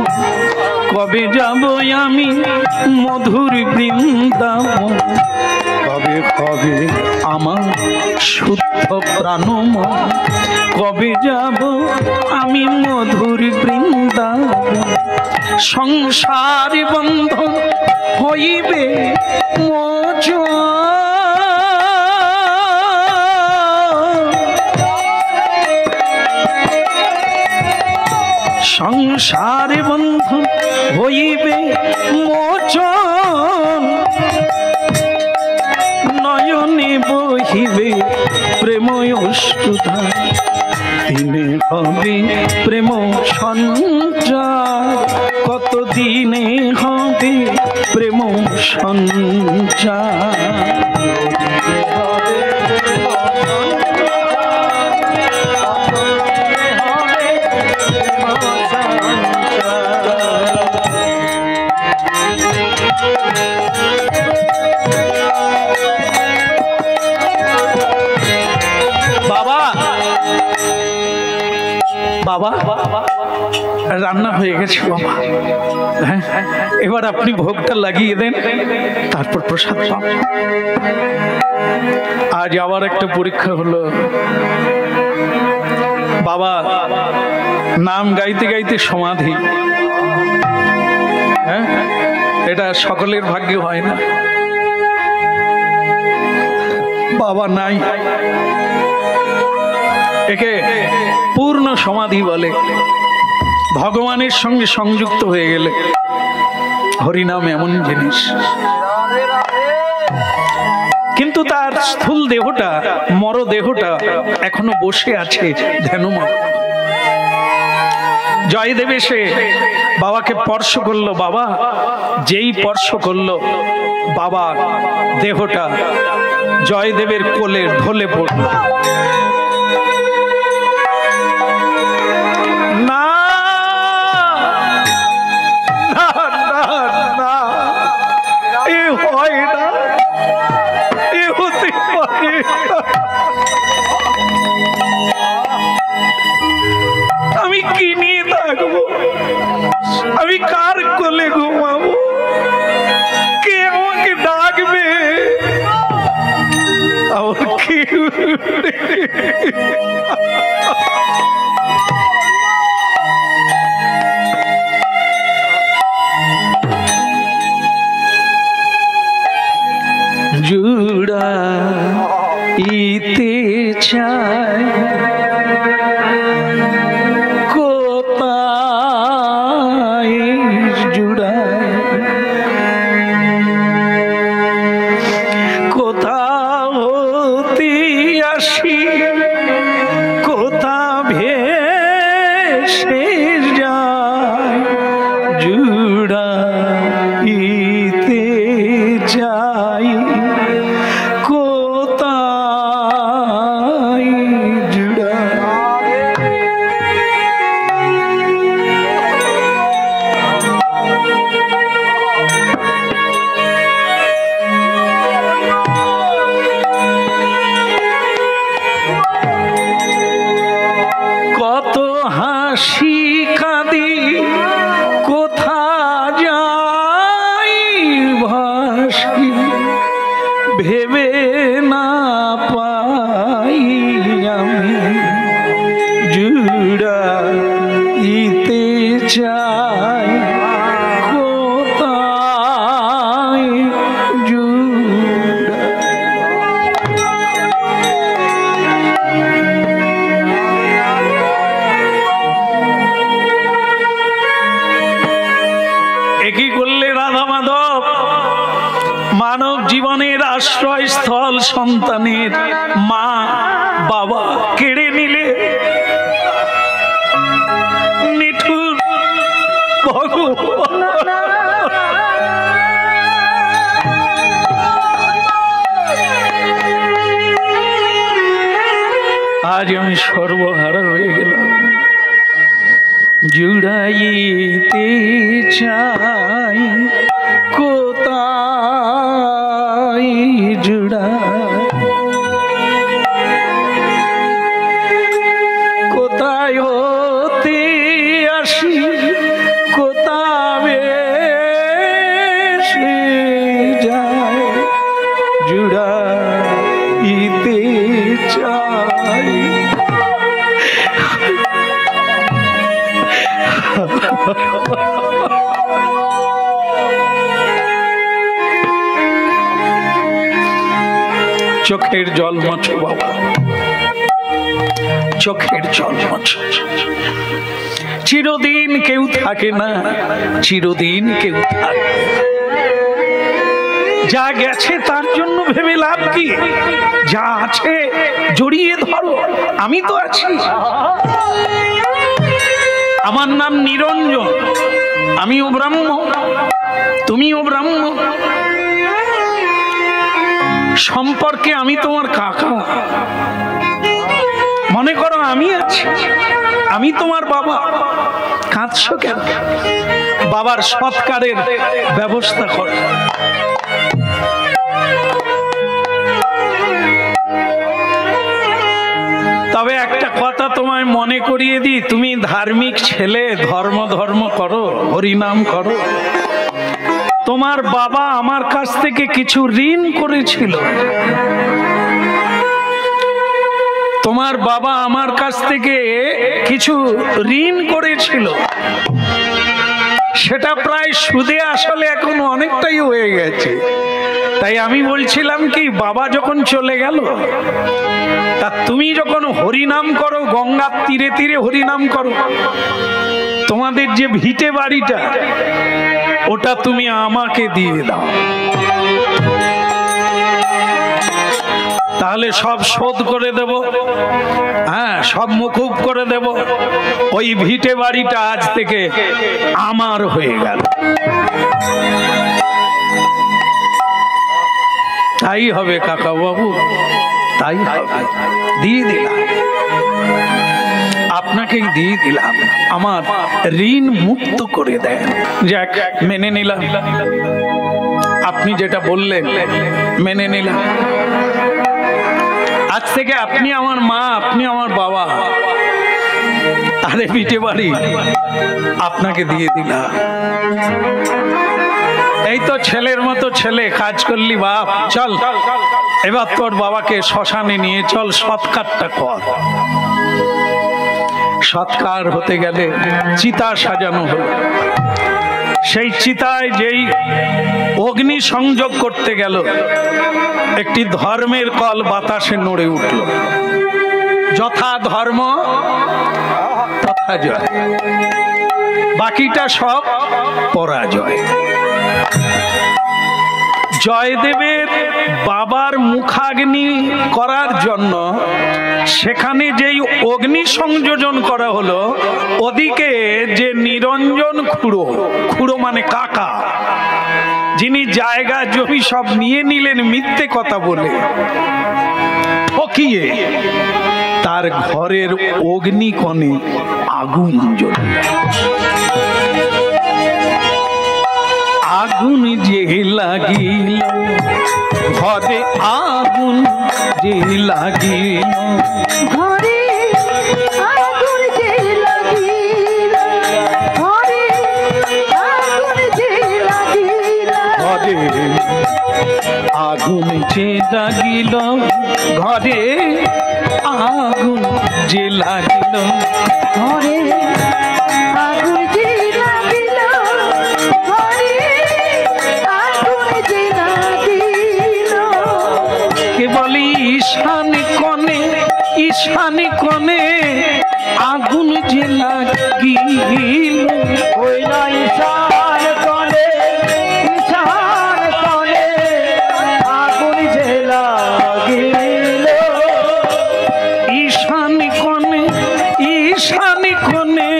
কবে যাব আমি মধুর বৃন্দাবন, কবে হবে আমার শুদ্ধ প্রাণমন, কবে যাব আমি মধুর বৃন্দাবন। সংসার বন্ধন হইবে মোচন, সংসার বন্ধন হইবে মোচন, নয়নে বহিবে প্রেম অশ্রুধা। দিনে হবে প্রেম সঞ্চার, কতদিনে হবে প্রেম সঞ্চার। বাবা রান্না হয়ে গেছে বাবা, হ্যাঁ এবার আপনি ভোগটা লাগিয়ে দেন, তারপর প্রসাদ পাবো। আজ আবার একটা পরীক্ষা হলো। বাবা নাম গাইতে গাইতে সমাধি, হ্যাঁ, এটা সকলের ভাগ্যে হয় না। বাবা নাই, একে পূর্ণ সমাধি বলে। ভগবানের সঙ্গে সংযুক্ত হয়ে গেলে হরিনাম এমন জিনিস। কিন্তু তার স্থূল দেহটা, মর দেহটা এখনো বসে আছে ধ্যানমগ্ন। জয়দেব এসে বাবাকে স্পর্শ করলো। বাবা যেই স্পর্শ করলো, বাবা দেহটা জয়দেবের কোলে ঢলে পড়ল। না না না, এ হয় না, এ হতে পারে না। আমি কি নিয়ে থাকবো? আমি কার কোলে ঘুমাবো? কে আমাকে ডাকবে? আমার কেউ জুড়াইতে চায় কোথায় জুড়ায়, কোথা হতে আসি কোথা ভেসে যায়, জুড়াইতে চাই কোথায় জুড়ায়। কত হাসি কাঁদি কোথা যাই ভাসি, ভেবে না পাই আমি জুড়াইতে চাই কোথায় জুড়াই। একই করলে রাধা মাধব মানব জীবনের আশ্রয় স্থল সন্তানের মা বাবা কেড়ে নিলে নিঠুর ভগবান। আজ আমি সর্বহারা হয়ে গেলাম। জুড়াইতে চাই কোথায় জুড়াই, কোথায় হতে আসি কোথা ভেসে যায়, জুড়াইতে চাই। চোখের জল মোছো বাবা, চোখের জল মোছো। চিরদিন কেউ থাকে না, চিরদিন কেউ থাকে। যা গেছে তার জন্য ভেবে লাভ কি? যা আছে জড়িয়ে ধরো। আমি তো আছি, আমার নাম নিরঞ্জন, আমিও ব্রাহ্ম, তুমিও ব্রাহ্ম। সম্পর্কে আমি তোমার কাকা, মনে করো আমি আছি, আমি তোমার বাবা। কাঁদছো কেন? বাবার সৎকারের ব্যবস্থা করো। তবে একটা কথা তোমায় মনে করিয়ে দিই, তুমি ধার্মিক ছেলে, ধর্ম করো, হরিনাম করো, তোমার বাবা আমার কাছ থেকে কিছু ঋণ করেছিল, তোমার বাবা আমার কাছ থেকে কিছু ঋণ করেছিল, সেটা প্রায় সুদে আসলে এখন অনেকটাই হয়ে গেছে। তাই আমি বলছিলাম কি, বাবা যখন চলে গেল, তা তুমি যখন হরিনাম করো, গঙ্গার তীরে তীরে হরিনাম করো, তোমাদের যে ভিটে বাড়িটা ওটা তুমি আমাকে দিয়ে দাও, তাহলে সব শোধ করে দেব, হ্যাঁ সব মুকুব করে দেব। ওই ভিটে বাড়িটা আজ থেকে আমার হয়ে গেল। তাই হবে কাকা বাবু, তাই হবে। দিয়ে দিলাম, আপনাকেই দিয়ে দিলাম, আমার ঋণ মুক্ত করে দেন। যাক, মেনে নিলাম, আপনি যেটা বললেন মেনে নিলাম। আজ থেকে আপনি আমার মা, আপনি আমার বাবা, আরে পিঠে বাড়ি আপনাকে দিয়ে দিলাম। এই তো ছেলের মতো ছেলে, কাজ করলি বাপ, চল এবার তোর বাবাকে শ্মশানে নিয়ে চল, সৎকারটা কর। সৎকার হতে গেলে চিতা সাজানো হলো। সেই চিতায় যেই অগ্নি সংযোগ করতে গেল, একটি ধর্মের কল বাতাসে নড়ে উঠল। যথা ধর্ম তথা জয়, বাকিটা সব পরাজয়। জয়দেবের বাবার মুখাগ্নি করার জন্য সেখানে যেই অগ্নি সংযোজন করা হলো, ওদিকে যে নিরঞ্জন খুড়ো, খুড়ো মানে কাকা, যিনি জায়গা জমি সব নিয়ে নিলেন মিথ্যে কথা বলে, ঠকিয়ে, তার ঘরের অগ্নিকণে আগুন জ্বলল। আগুন যে লাগিল ঘরে, আগুন যে লাগিল ঘরে, আগুন যে লাগিল ঘরে, আগুন যে লাগিল ঘরে, আগুন যে লাগিল ঘরে, আগুন যে লাগিল ঘরে, আগুন যে লাগিল ঘরে, আগুন যে লাগিল। কেবল ঈশান কোণে, ঈশান কোণে আগুন যে লাগিল। ওই না ঈশান কোণে, ঈশান কোণে আগুন যে লাগিল। ঈশান কোণে, ঈশান কোণে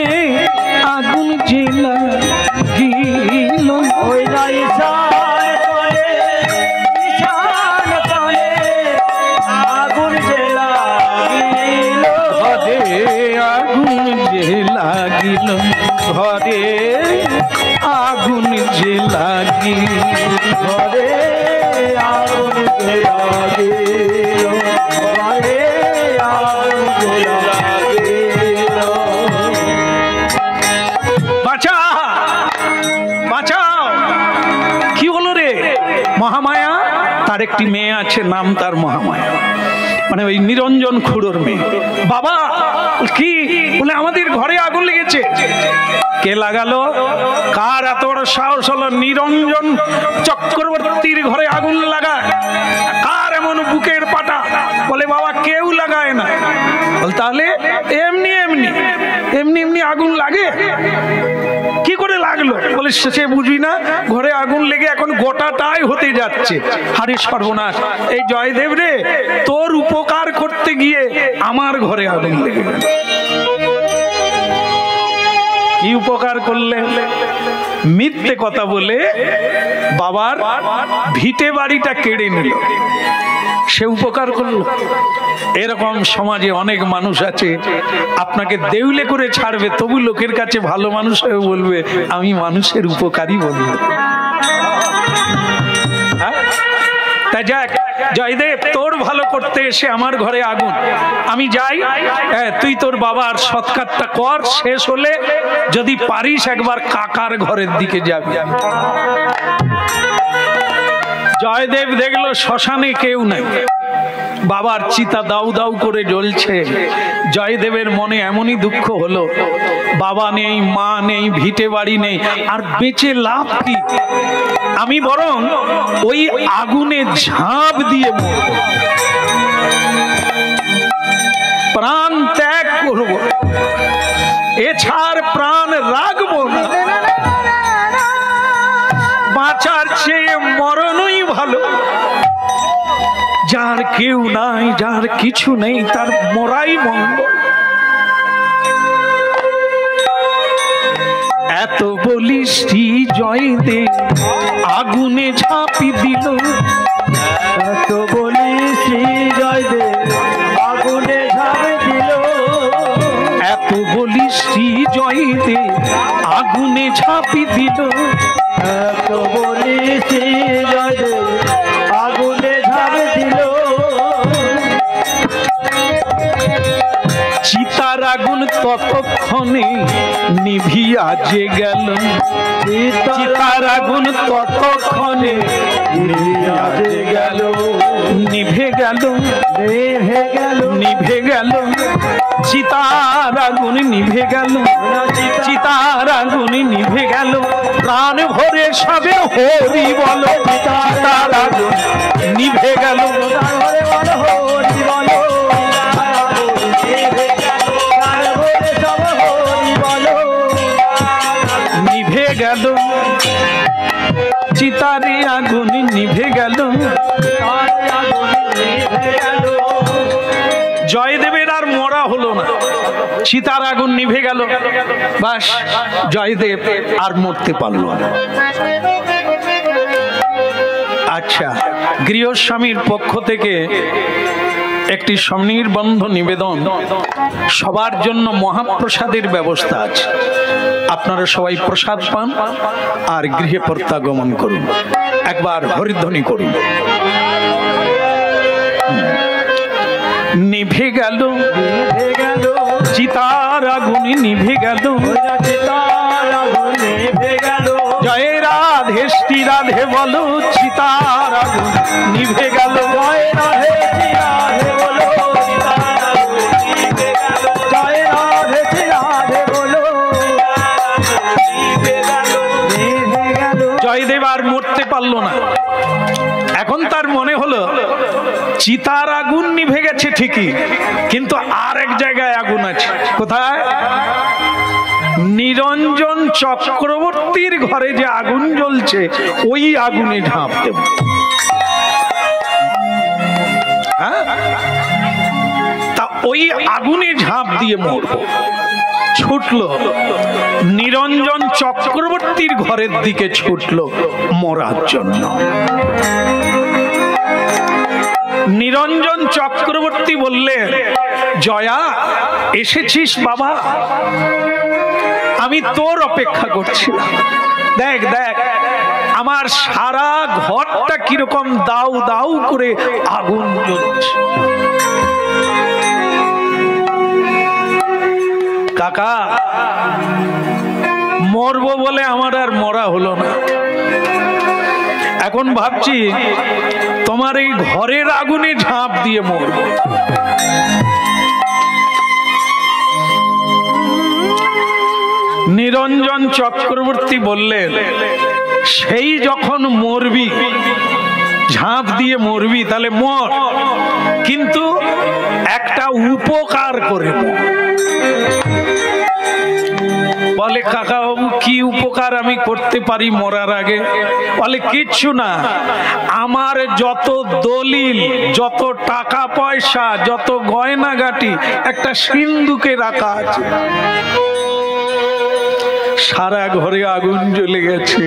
আগুন যে লাগিল। ওই না ঈশান কোণে, ঈশান কোণে আগুন যে লাগিল। ঘরে আগুন যে লাগিল ঘরে, আগুন যে লাগিল ঘরে, আগুন যে লাগিল ঘরে, আগুন যে লাগিল। বাঁচা, বাঁচাও। কি হলো রে? মহামায়া, তার একটি মেয়ে আছে, নাম তার মহামায়া, মানে ওই নিরঞ্জন খুড়োর মেয়ে। বাবা কি বলে, আমাদের ঘরে আগুন লেগেছে। কে লাগালো? কার এত বড় সাহস হলো নিরঞ্জন চক্রবর্তীর ঘরে আগুন লাগায়? কার এমন বুকের পাটা? বলে বাবা কেউ লাগায় না। বল তাহলে এমনি এমনি এমনি এমনি আগুন লাগে? কি করে লাগলো? বলে সে বুঝি না, ঘরে আগুন লেগে এখন গোটাটাই হতে যাচ্ছে। হারে সর্বনাশ, এই জয়দেব রে, তোর উপকার করতে গিয়ে আমার ঘরে আগুন লেগে গেল। কি উপকার করলে? মিথ্যে কথা বলে বাবার ভিটে বাড়িটা কেড়ে নিল, সে উপকার করলো। এরকম সমাজে অনেক মানুষ আছে, আপনাকে দেউলে করে ছাড়বে, তবু লোকের কাছে ভালো মানুষ হয়ে বলবে আমি মানুষের উপকারী বলবো। তা যাক জয়দেব, তোর ভালো করতে এসে আমার ঘরে আগুন, আমি যাই, তুই তোর বাবার সৎকারটা কর, শেষ হলে যদি পারিস একবার কাকার ঘরের দিকে যাবি। জয়দেব দেখলো শ্মশানে কেউ নাই, বাবার চিতা দাউ দাউ করে জ্বলছে। জয়দেবের মনে এমনই দুঃখ হলো, বাবা নেই, মা নেই, ভিটে বাড়ি নেই, আর বেঁচে লাভ কি? আমি বরং ওই আগুনে ঝাঁপ দিয়ে মরব, প্রাণ ত্যাগ করব, এছাড় প্রাণ রাখবো না। বাঁচার চেয়ে মরণই ভালো। যার কেউ নাই, যার কিছু নেই, তার মরাই মঙ্গল। এত বলি শ্রী জয়দেব আগুনে ঝাঁপি দিল, এত বলি শ্রী জয়দেব আগুনে ঝাঁপি দিল, এত বলি শ্রী জয়দেব আগুনে ঝাঁপি দিল, এত বলি শ্রী জয়দেব আগুনে ঝাঁপি দিল। চিতার আগুন ততক্ষণে নিভিয়া যে গেল, চিতার আগুন ততক্ষণে নিভিয়া যে গেল, নিভে গেল, নিভে গেল, নিভে গেল, চিতার আগুন নিভে গেল, চিতার আগুন নিভে গেল, প্রাণ ভরে সবে হরি বলো, চিতার আগুন নিভে গেল, হরি বলো, নিভে গেল, চিতারে আগুন নিভে গেল। জয়দেবের আর মরা হলো না, চিতার আগুন নিভে গেল, বাস জয়দেব আর মরতে পারল না। আচ্ছা, গৃহস্বামীর পক্ষ থেকে একটি স্বনির্বন্ধ নিবেদন, সবার জন্য মহাপ্রসাদের ব্যবস্থা আছে, আপনারা সবাই প্রসাদ পান আর গৃহে প্রত্যাগমন করুন, একবার হরিধ্বনি করুন। নিভে গেল, নিভে গেল, চিতার আগুন নিভে গেল, চিতার আগুন নিভে গেল, জয় রাধে শ্রী রাধে বলো, চিতার আগুন নিভে গেল, জয় রাধে শ্রী রাধে বলো, চিতার আগুন নিভে গেল, জয় রাধে শ্রী রাধে বলো, নিভে গেল, নিভে গেল। জয়দেব আর মরতে পারল না। এখন তার মনে হলো চিতার আগুন নিভে গেছে ঠিকই, কিন্তু আর এক জায়গায় আগুন আছে। কোথায়? নিরঞ্জন চক্রবর্তীর ঘরে যে আগুন জ্বলছে, ওই আগুনে ঝাঁপ দেব। তা ওই আগুনে ঝাঁপ দিয়ে মরব। ছুটল, নিরঞ্জন চক্রবর্তীর ঘরের দিকে ছুটল মরার জন্য। নিরঞ্জন চক্রবর্তী বললেন, জয়া এসেছিস বাবা, আমি তোর অপেক্ষা করছিলাম। দেখ দেখ আমার সারা ঘরটা কিরকম দাউ দাউ করে আগুন জ্বলছে। কাকা, মরবো বলে আমার আর মরা হলো না, এখন ভাবছি তোমার এই ঘরের আগুনে ঝাঁপ দিয়ে মরব। নিরঞ্জন চক্রবর্তী বললেন, সেই যখন মরবি, ঝাঁপ দিয়ে মরবি, তাহলে মর, কিন্তু একটা উপকার করে মর। বলে, কাকা বাবু কি উপকার আমি করতে পারি মরার আগে? বলে, কিচ্ছু না, আমার যত দলিল, যত টাকা পয়সা, যত গয়নাগাটি একটা সিন্ধুকে রাখা আছে। সারা ঘরে আগুন জ্বলে গেছে,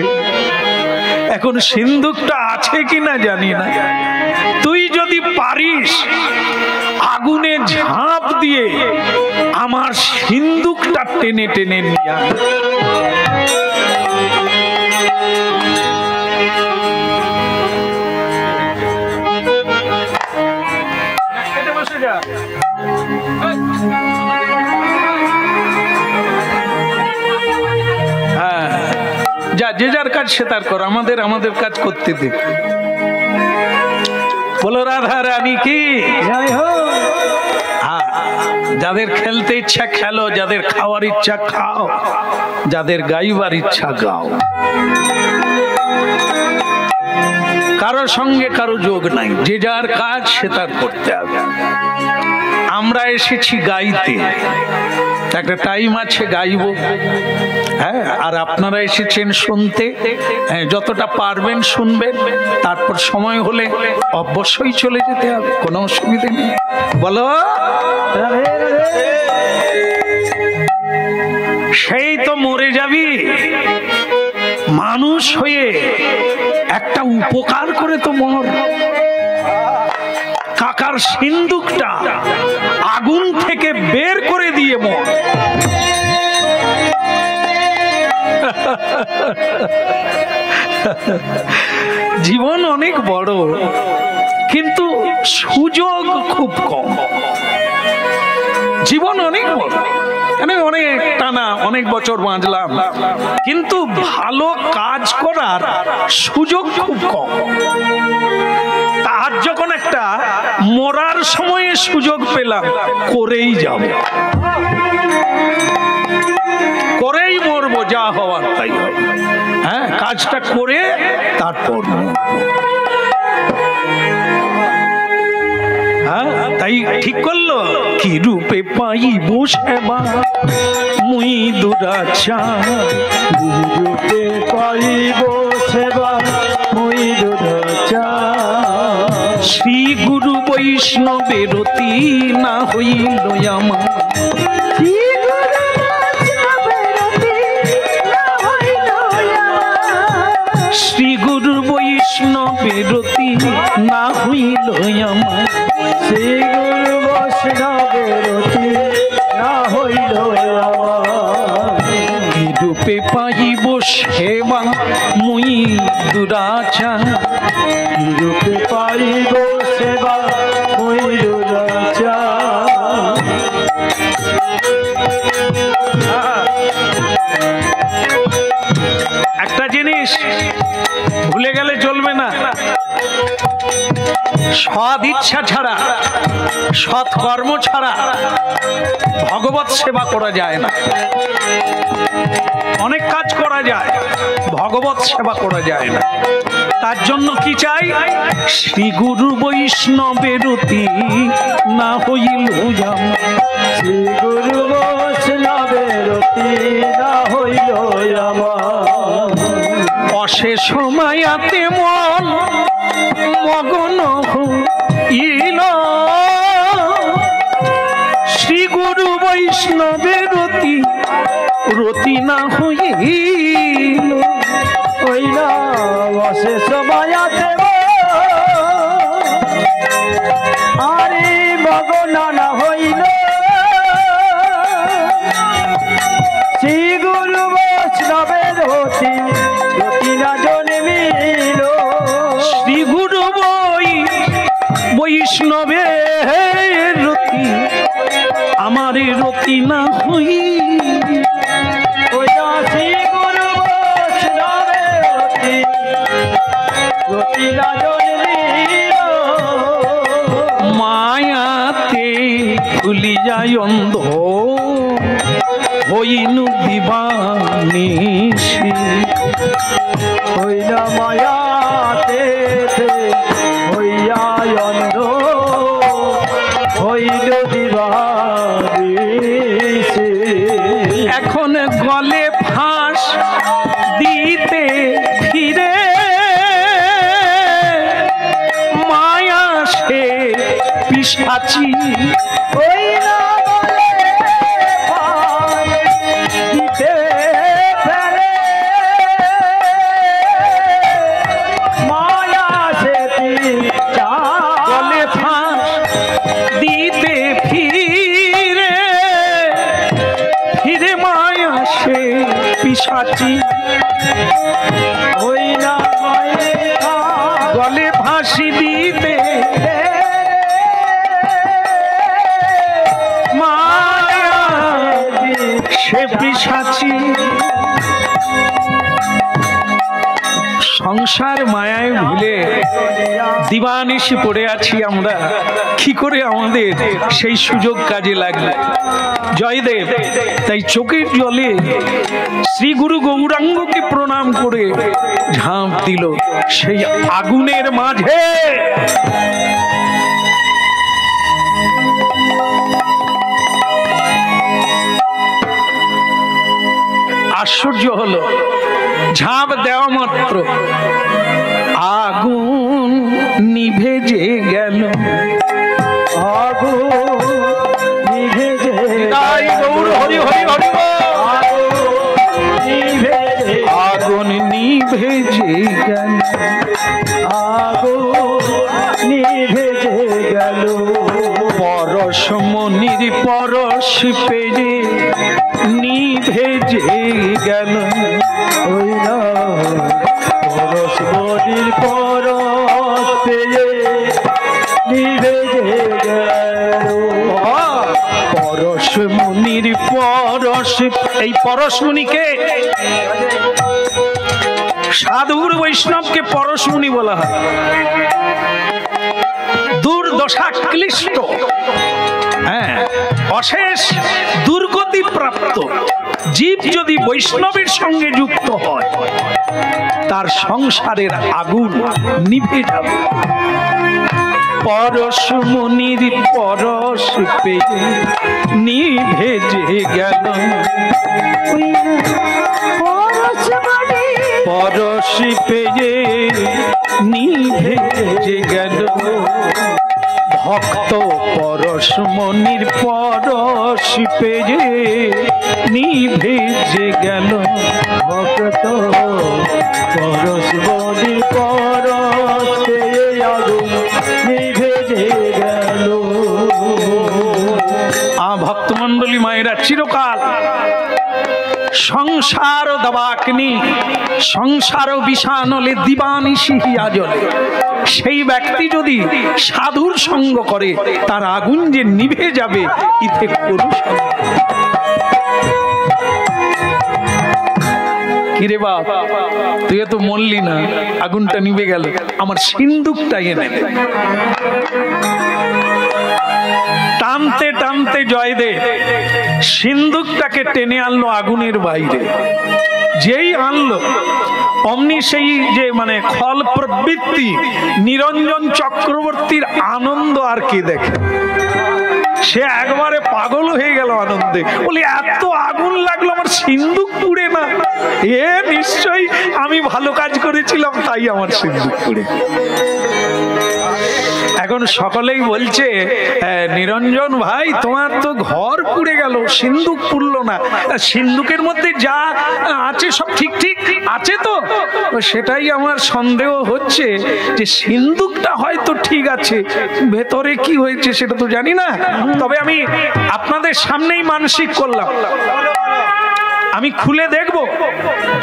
এখন সিন্ধুকটা আছে কিনা জানি না। তুই যদি পারিস আগুনে ঝাঁপ দিয়ে আমার সিন্ধুকটা টেনে টেনে নিয়ে আয়। হ্যাঁ, যা যে যার কাজ সে তার কর, আমাদের কাজ করতে দে। বলো রাধা রানী কি জয় হোক। হ্যাঁ, যাদের খেলতে ইচ্ছা খেলো, যাদের খাওয়ার ইচ্ছা খাও, যাদের গাইবার ইচ্ছা গাও। কারো সঙ্গে কারো যোগ নাই, যে যার কাজ সে তার করতে হবে। আমরা এসেছি গাইতে, একটা টাইম আছে গাইব। হ্যাঁ, আর আপনারা এসেছেন শুনতে। হ্যাঁ, যতটা পারবেন শুনবেন, তারপর সময় হলে অবশ্যই চলে যেতে হবে, কোনো অসুবিধা নেই। বলো রাধে রাধে। সেই তো মরে যাবি, মানুষ হয়ে একটা উপকার করে তো মর। কাকার সিন্দুকটা আগুন থেকে বের করে দিয়ে মর। জীবন অনেক বড়, কিন্তু সুযোগ খুব কম। জীবন অনেক বড়, মানে অনেক টানা অনেক বছর বাঁচলাম, কিন্তু ভালো কাজ করার সুযোগ খুব কম। তার যখন একটা মরার সময়ে সুযোগ পেলাম, করেই যাব, করেই মরবো, যা হওয়ার তাই হবে। হ্যাঁ, কাজটা করে তারপর তাই ঠিক করলো। কি রূপে পাইব সেবা মুই দুরাচার, রূপে পাইব সেবা মুই দুরাচার। শ্রী গুরু বৈষ্ণবের অতি না হইল আমার। শ্রী গুরু বৈষ্ণবের অতি না হইল আমার। শ্রী গুরু বৈষ্ণবের অতি না হইল আমার। কি রূপে পাইব সেবা মুই দুরাচার, রূপে পাইব সেবা মুই দুরাচার। একটা জিনিস ভুলে গেলে চলবে না, সৎ ইচ্ছা ছাড়া, সৎ কর্ম ছাড়া ভগবত সেবা করা যায় না। অনেক কাজ করা যায়, ভগবত সেবা করা যায় না। তার জন্য কি চাই? শ্রী গুরু বৈষ্ণবের অতি না হইল আমার। শ্রী গুরু বৈষ্ণবের অতি না হইল আমার। অশেষ মায়াতে মন মগন হইল, শ্রী গুরু বৈষ্ণবের রতি রতি না হইল। হইল অশেষ মায়াতে আরে মগনা না হইল। শ্রী গুরু বৈষ্ণবের অতি রতি না জন্মিল। শ্রী গুরু বৈষ্ণবের রতি আমার রতি না হইল। ওইটা শ্রী গুরু বৈষ্ণবের অতি রতি না জন্মিল। মায়াতে ভুলি যায় অন্ধ হইনু দিবানিশি। হইলা মায়াতে হইয়া অন্ধ হইল দিবানিশি। এখন গলে ফাঁস দিতে ফিরে মায়া সে পিশাচি। হইলা বলে পায় দিতে ফেরে মায়া সে গলে ফাঁস দিতে ফিরে ফিরে মায়া সে পিশাচি। হইলা গলে ফাঁসি দিতে সে পিশাচি সংসার মায়ায় ভুলে দিবানিশি পড়ে আছি আমরা, কি করে আমাদের সেই সুযোগ কাজে লাগবে? জয়দেব তাই চোখের জলে শ্রী গুরু গৌরাঙ্গকে প্রণাম করে ঝাঁপ দিল সেই আগুনের মাঝে। আশ্চর্য হলো, ঝাঁপ দেওয়া মাত্র আগুন নিভে যে গেল, আগুন নিভে যে তাই গৌর হরি হরি হরি আগুন নিভে আগুন নিভে যে গেল, আগুন নিভে যে গেল। পরশ মনির পরশ পেরে নিভে যে গেল, ওই না পরশ বলির পরশ পেয়ে নিভে যে গেল। পরশ মুনির পরশ। এই পরশ মুনিকে, সাধুর বৈষ্ণবকে পরশ মুনি বলা হয়। দুর্দশা ক্লিষ্ট, হ্যাঁ, অশেষ দুর্গতি প্রাপ্ত জীব যদি বৈষ্ণবের সঙ্গে যুক্ত হয়, তার সংসারের আগুন নিভে যাবে। পরশ মুনির পরশ পেয়ে নিভে যে গেল, পরশ পেয়ে নিভে যে গেল। ভক্ত পরশ মনির পরশ পেয়ে নিভে যে গেল, ভক্ত পরশ বলির পরশ পেয়ে আগুন নিভে যে গেল। ভক্তমন্ডলী মায়েরা, চিরকাল সংসার দাবাগ্নি, সংসার বিষানলে দিবানিশি হিয়া জ্বলে। সেই ব্যক্তি যদি সাধুর সঙ্গ করে, তার আগুন যে নিভে যাবে ইতে কোনো সন্দেহ নেই। কিরে বাপ, তুই তো মরলি না, আগুনটা নিভে গেল, আমার সিন্দুকটা এনে দে। টানতে টানতে জয়দেব সিন্দুকটাকে টেনে আনলো আগুনের বাইরে। যেই আনলো অমনি সেই যে মানে খল প্রবৃত্তি নিরঞ্জন চক্রবর্তীর আনন্দ আর কি দেখে, সে একবারে পাগল হয়ে গেল আনন্দে। বলি এত আগুন লাগলো, আমার সিন্দুক পুড়ে না, এ নিশ্চয়ই আমি ভালো কাজ করেছিলাম তাই আমার সিন্দুক পুড়ে। এখন সকলেই বলছে, নিরঞ্জন ভাই তোমার তো ঘর পুড়ে গেল, সিন্দুক পুড়লো না, সিন্দুকের মধ্যে যা আছে সব ঠিক ঠিক আছে তো? সেটাই আমার সন্দেহ হচ্ছে যে সিন্দুকটা হয়তো ঠিক আছে, ভেতরে কি হয়েছে সেটা তো জানি না। তবে আমি আপনাদের সামনেই মানসিক করলাম, আমি খুলে দেখব,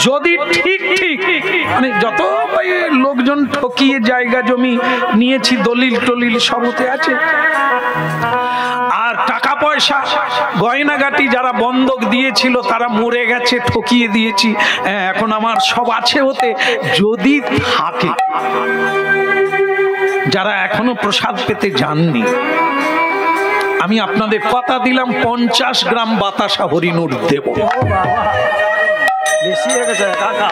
যদি ঠিক ঠিক মানে যত লোকজন ঠকিয়ে জায়গা জমি নিয়েছি, দলিল টলিল সবতে আছে, আর টাকা পয়সা গয়নাগাটি যারা বন্ধক দিয়েছিল তারা মরে গেছে, ঠকিয়ে দিয়েছি, এখন আমার সব আছে হতে। যদি থাকে, যারা এখনো প্রসাদ পেতে যাননি, আমি আপনাদের কথা দিলাম 50 গ্রাম বাতাসা হরিণুর দেব। বেশি হয়ে গেছে কাকা।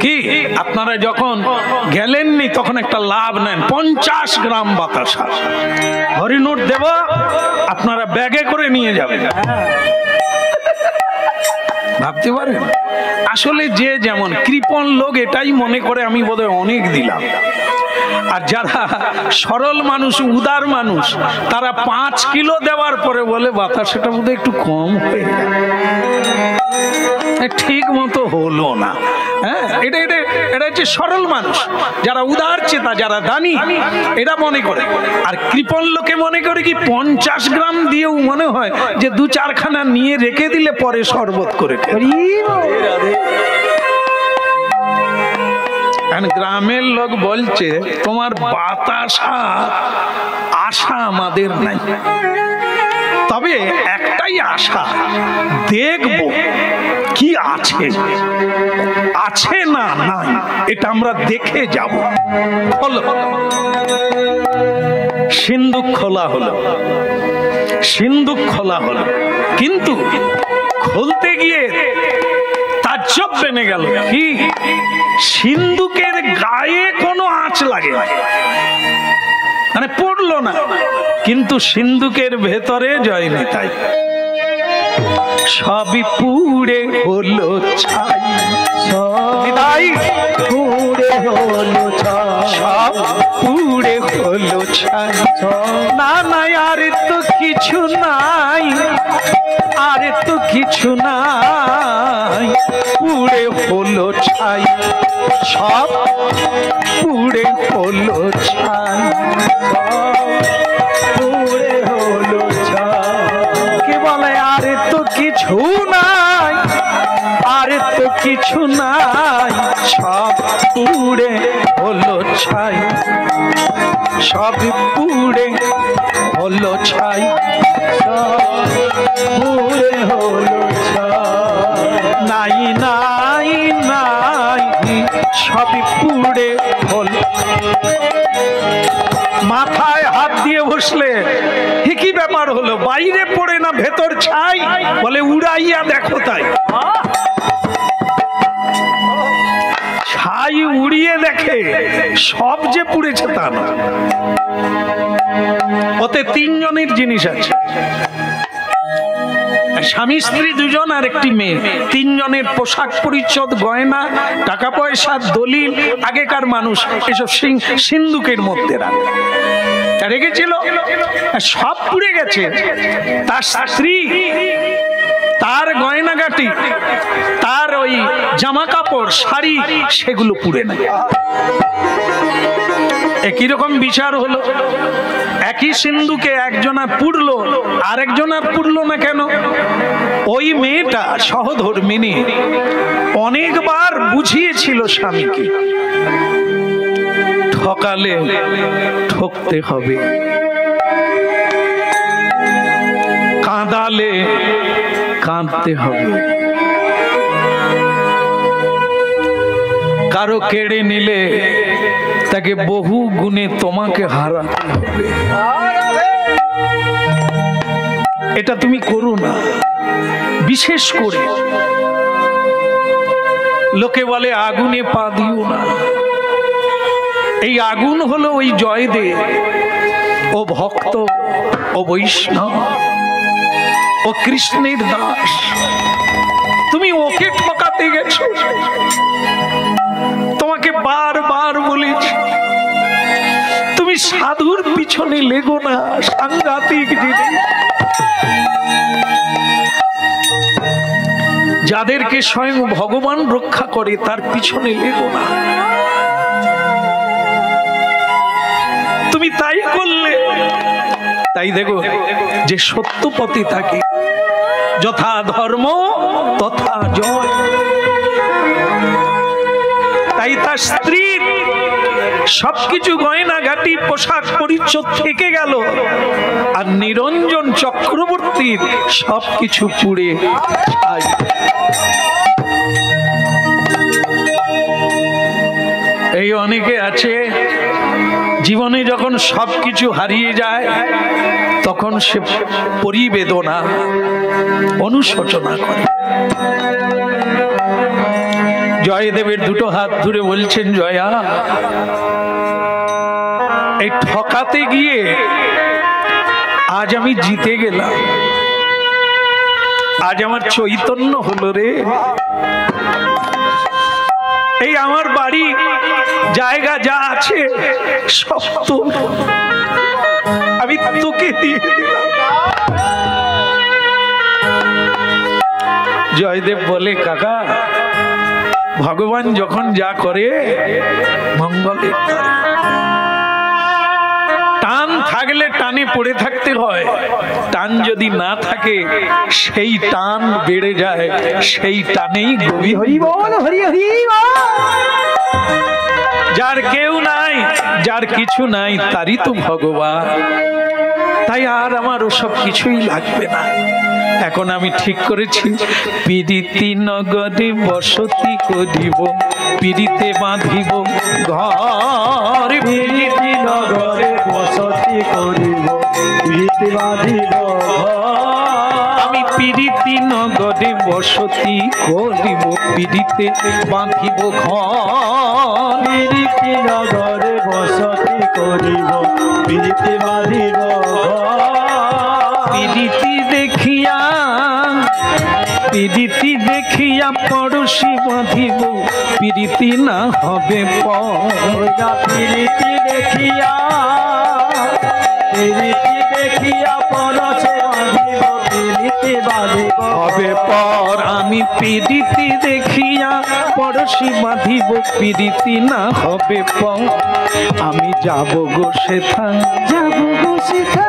কি আপনারা যখন গেলেননি তখন একটা লাভ নেন, 50 গ্রাম বাতাসা হরিণুর দেব, আপনারা ব্যাগে করে নিয়ে যাবেন। ভাবতে পারেন, আসলে যে যেমন কৃপণ লোক এটাই মনে করে আমি বোধহয় অনেক দিলাম, আর যারা সরল মানুষ, উদার মানুষ, তারা 5 কিলো দেওয়ার পরে বলে বাতাসাটা বোধহয় একটু কম হয়ে গেল, ঠিক মতো হলো না। হ্যাঁ, এটা এটা এটা হচ্ছে সরল মানুষ, যারা উদার চেতা, যারা দানি, এরা মনে করে। আর কৃপণ লোকে মনে করে কি 50 গ্রাম দিয়েও মনে হয় যে 2-4 খানা নিয়ে রেখে দিলে পরে শরবত করে। গ্রামের লোক বলছে তোমার বাতাসা আশা আমাদের নাই, তবে তবে একটাই আশা, দেখব কি আছে, আছে না নাই এটা আমরা দেখে যাব। হলো সিন্ধুক খোলা হলো, সিন্ধুক খোলা হলো, কিন্তু খুলতে গিয়ে তাজ্জব বেনে গেল। কি, সিন্ধুকের গায়ে কোনো আঁচ লাগে মানে পড়লো না, কিন্তু সিন্ধুকের ভেতরে জয় নিতাই সবই পুড়ে হলো ছাই। নিতাই পুড়ে হলো ছাই, সব পুড়ে হলো ছাই। না নাই আর তো কিছু নাই, আর তো কিছু নাই, পুড়ে হলো ছাই, সব পুড়ে হলো ছাই, পুড়ে হলো ছাই। কে বলে আর তো কিছু নাই, আর তো কিছু নাই, সব পুড়ে হলো ছাই, সব পুড়ে হলো ছাই, পুড়ে হলো ছাই। নাই নাই নাই, সবই পুড়ে হলো। মাথায় হাত দিয়ে বসলে কি ব্যাপার হলো, বাইরে পড়ে না ভেতর ছাই, বলে উড়াইয়া দেখো তাই। ছাই উড়িয়ে দেখে সব যে পুড়েছে তা না, ওতে তিনজনের জিনিস আছে, স্বামী স্ত্রী দুজন আর একটি মেয়ে, তিনজনের পোশাক পরিচ্ছদ, গয়না, টাকা পয়সা, দলিল, আগেকার মানুষ এসব সিন্ধুকের মধ্যে রেখেছিল, সব পুড়ে গেছে। তার স্ত্রী, তার গয়নাগাটি, তার ওই জামা কাপড়, শাড়ি, সেগুলো পুড়ে না। একই রকম বিচার হলো, একই সিন্ধুকে একজনা পুড়লো আরেকজনা পুড়লো না কেন? ওই মেয়েটা সহধর্মিনী অনেকবার বুঝিয়েছিল স্বামীকে, ঠকালে ঠকতে হবে, কাঁদালে কাঁদতে হবে, কারো কেড়ে নিলে তাকে বহু গুণে তোমাকে হারাতে হবে। এটা তুমি করো না। বিশেষ করে লোকে বলে আগুনে পা দিও না, এই আগুন হলো ওই জয়দেব, ও ভক্ত, ও বৈষ্ণব, ও কৃষ্ণের দাস, তুমি ওকে ঠকাতে গেছো। তোমাকে বারবার বলেছি তুমি সাধুর পিছনে লেগো না, সাংঘাতিক জিনিস। যাদেরকে স্বয়ং ভগবান রক্ষা করে তার পিছনে লেগো না। তুমি তাই করলে, তাই দেখো যে সত্য পথে থাকে, যথা ধর্ম তথা জয়। তাই তার স্ত্রীর সবকিছু গয়নাগাটি, পোশাক পরিচ্ছদ থেকে গেল, আর নিরঞ্জন চক্রবর্তীর সবকিছু পুড়ে ছাই। এই অনেকে আছে জীবনে যখন সবকিছু হারিয়ে যায় তখন সে পরিবেদনা, অনুশোচনা করে। জয়দেবের দুটো হাত ধরে বলছেন, জয়া, এই ঠকাতে গিয়ে আজ আমি জিতে গেলাম, আজ আমার চৈতন্য হলো রে। এই আমার বাড়ি জায়গা যা আছে সব তো আমি তোকে দিয়ে দিলাম। জয়দেব বলে, কাকা, ভগবান যখন যা করে মঙ্গলের করে। টান থাকলে টানে পড়ে থাকতে হয়, টান যদি না থাকে সেই টান বেড়ে যায়, সেই টানেই গভীর। হরি বল, হরি হরি বল। যার কেউ নাই, যার কিছু নাই, তারই তো ভগবান। তাই আর আমার ওসব কিছুই লাগবে না। এখন আমি ঠিক করেছি পিরিতি নগরে বসতি করিব, পিরিতে বাঁধিব ঘর। পিরিতি নগরে বসতি করিব, পিরিতি বাঁধিব আমি পিরিতি নগরে বসতি করিব, পিরিতে বাঁধিব ঘর। পিরিতি নগরে বসতি করিব, পিরিতি বাঁধিব পিরিতি দেখিয়া, পিরিতি দেখিয়া পড়শি বাঁধিব, পিরিতি না হবে পর। পিরিতি দেখিয়া, পিরিতি দেখিয়া পরশে বাঁধিব, পিরিতি বাঁধিব হবে পর। আমি পিরিতি দেখিয়া পড়শি বাঁধিব, পিরিতি না হবে পর। আমি যাব গো সেথা, যাব গো সেথা,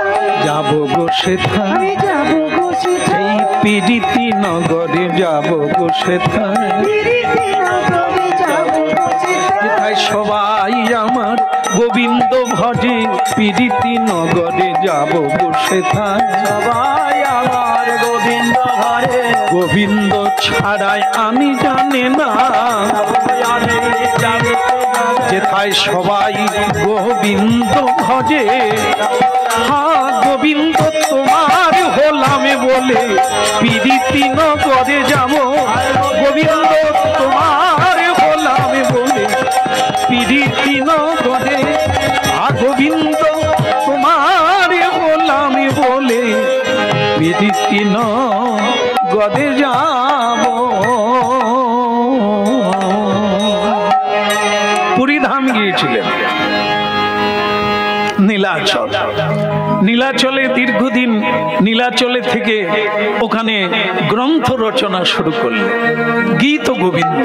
যাব গো সেথা, আমি যাব গো সেথা, এই পিরিতি নগরে যাব গো সেথা। পিরিতি নগরে যাব গো সেথা, তাই সবাই আমার গোবিন্দ ভজে, পিরিতি নগরে যাব গো সেথা। সবাই আমার গোবিন্দ ঘরে, গোবিন্দ ছাড়াই আমি জানে না, যেথায় সবাই গোবিন্দ ভজে। হ্যাঁ গোবিন্দ তোমার হলাম বলে পিরিতি নগরে যাব, গোবিন্দ তোমার হলাম বলে পিরিতি নগরে। গোবিন্দ তোমার হলাম বলে পিরিতি নগরে যাব। পুরীধাম গিয়েছিলেন, নীলাচল। নীলাচলে দীর্ঘদিন, নীলাচলে থেকে ওখানে গ্রন্থ রচনা শুরু করলেন, গীত গোবিন্দ।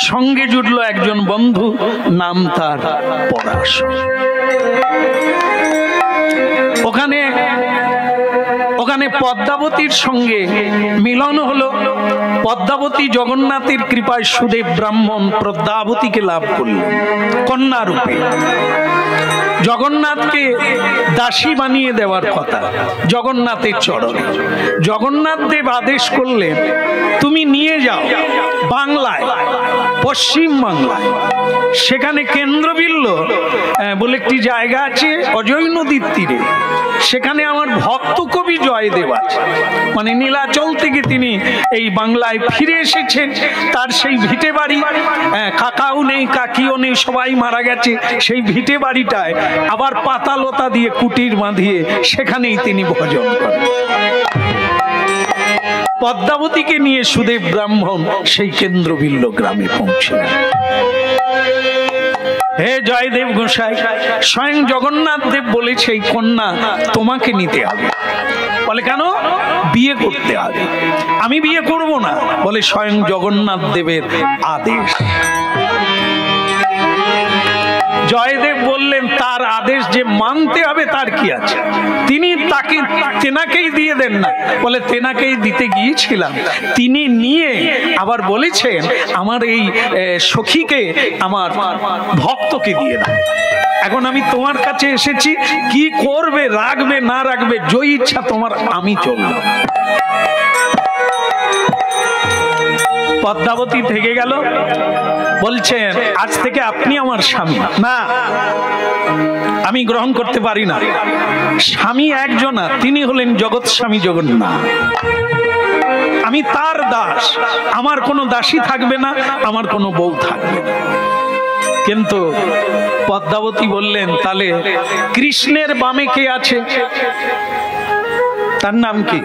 সঙ্গে জুটল একজন বন্ধু, নাম তার পরাশর। ওখানে ওখানে পদ্মাবতীর সঙ্গে মিলন হলো। পদ্মাবতী জগন্নাথের কৃপায় সুদেব ব্রাহ্মণ পদ্মাবতীকে লাভ করলেন কন্যা রূপে। জগন্নাথকে দাসী বানিয়ে দেওয়ার কথা জগন্নাথের চরণে। জগন্নাথ দেব আদেশ করলেন, তুমি নিয়ে যাও বাংলায়, পশ্চিম বাংলায়। সেখানে কেন্দ্রবিল্ল বলে একটি জায়গা আছে অজয় নদীর তীরে, সেখানে আমার ভক্ত কবি জয়দেব আছে। মানে নীলাচল থেকে তিনি এই বাংলায় ফিরে এসেছেন। তার সেই ভিটে বাড়ি, কাকাও নেই কাকিও নেই, সবাই মারা গেছে। সেই ভিটে বাড়িটায় আবার পাতা লতা দিয়ে কুটির বাঁধিয়ে সেখানেই তিনি ভজন করেন। পদ্মাবতীকে নিয়ে সুদেব ব্রাহ্মণ সেই কেন্দ্রবিল্ল গ্রামে পৌঁছলেন। হে জয়দেব গোসাই, স্বয়ং জগন্নাথ দেব বলেছে এই কন্যা তোমাকে নিতে হবে। বলে কেন? বিয়ে করতে হবে। আমি বিয়ে করব না, বলে স্বয়ং জগন্নাথ দেবের আদেশ। জয়দেব বললেন তার আদেশ যে মানতে হবে তার কি আছে, তিনি তাকে তেনাকেই দিয়ে দেন না। বলে তেনাকেই দিতে গিয়েছিলাম, তিনি নিয়ে আবার বলেছেন আমার এই সখীকে আমার ভক্তকে দিয়ে দাও। এখন আমি তোমার কাছে এসেছি, কি করবে, রাখবে না রাখবে, জয় ইচ্ছা তোমার, আমি চললাম। পদ্মাবতী থেকে গেল, বলছেন আজ থেকে আপনি আমার স্বামী। না, আমি গ্রহণ করতে পারি না। স্বামী একজনা, তিনি হলেন জগৎ স্বামী জগন্নাথ। আমি তার দাস, আমার কোনো দাসী থাকবে না, আমার কোনো বউ থাকবে না। কিন্তু পদ্মাবতী বললেন তাহলে কৃষ্ণের বামে কে আছে? তার নাম কি?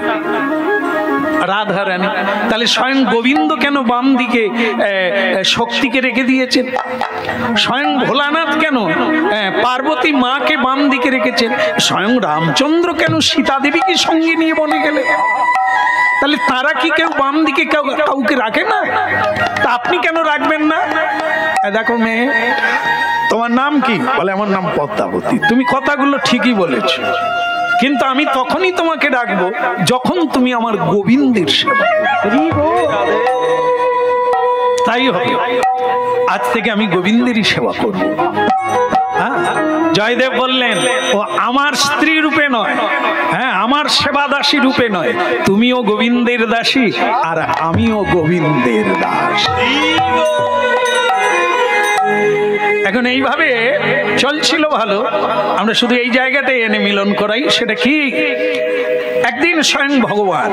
রাধা রানী। তাহলে স্বয়ং গোবিন্দ কেন বাম দিকে শক্তিকে রেখে দিয়েছেন? স্বয়ং ভোলানাথ কেন পার্বতী মাকে বাম দিকে রেখেছেন? স্বয়ং রামচন্দ্র কেন সীতা দেবীকে সঙ্গে নিয়ে বনে গেলে? তাহলে তারা কি কেউ বাম দিকে কাউকে রাখে না? তা আপনি কেন রাখবেন না? দেখো মেয়ে, তোমার নাম কি? বলে আমার নাম পদ্মাবতী। তুমি কথাগুলো ঠিকই বলেছ, কিন্তু আমি তখনই তোমাকে ডাকবো যখন তুমি আমার গোবিন্দের সেবা করবে। তাই হবে, আজ থেকে আমি গোবিন্দেরই সেবা করব। জয়দেব বললেন ও আমার স্ত্রী রূপে নয়, সেবা দাসী রূপে নয়, তুমিও গোবিন্দের দাসী আর আমিও গোবিন্দের দাস। এখন এইভাবে চলছিল ভালো, আমরা শুধু এই জায়গাটাই এনে মিলন করাই। সেটা কি, একদিন স্বয়ং ভগবান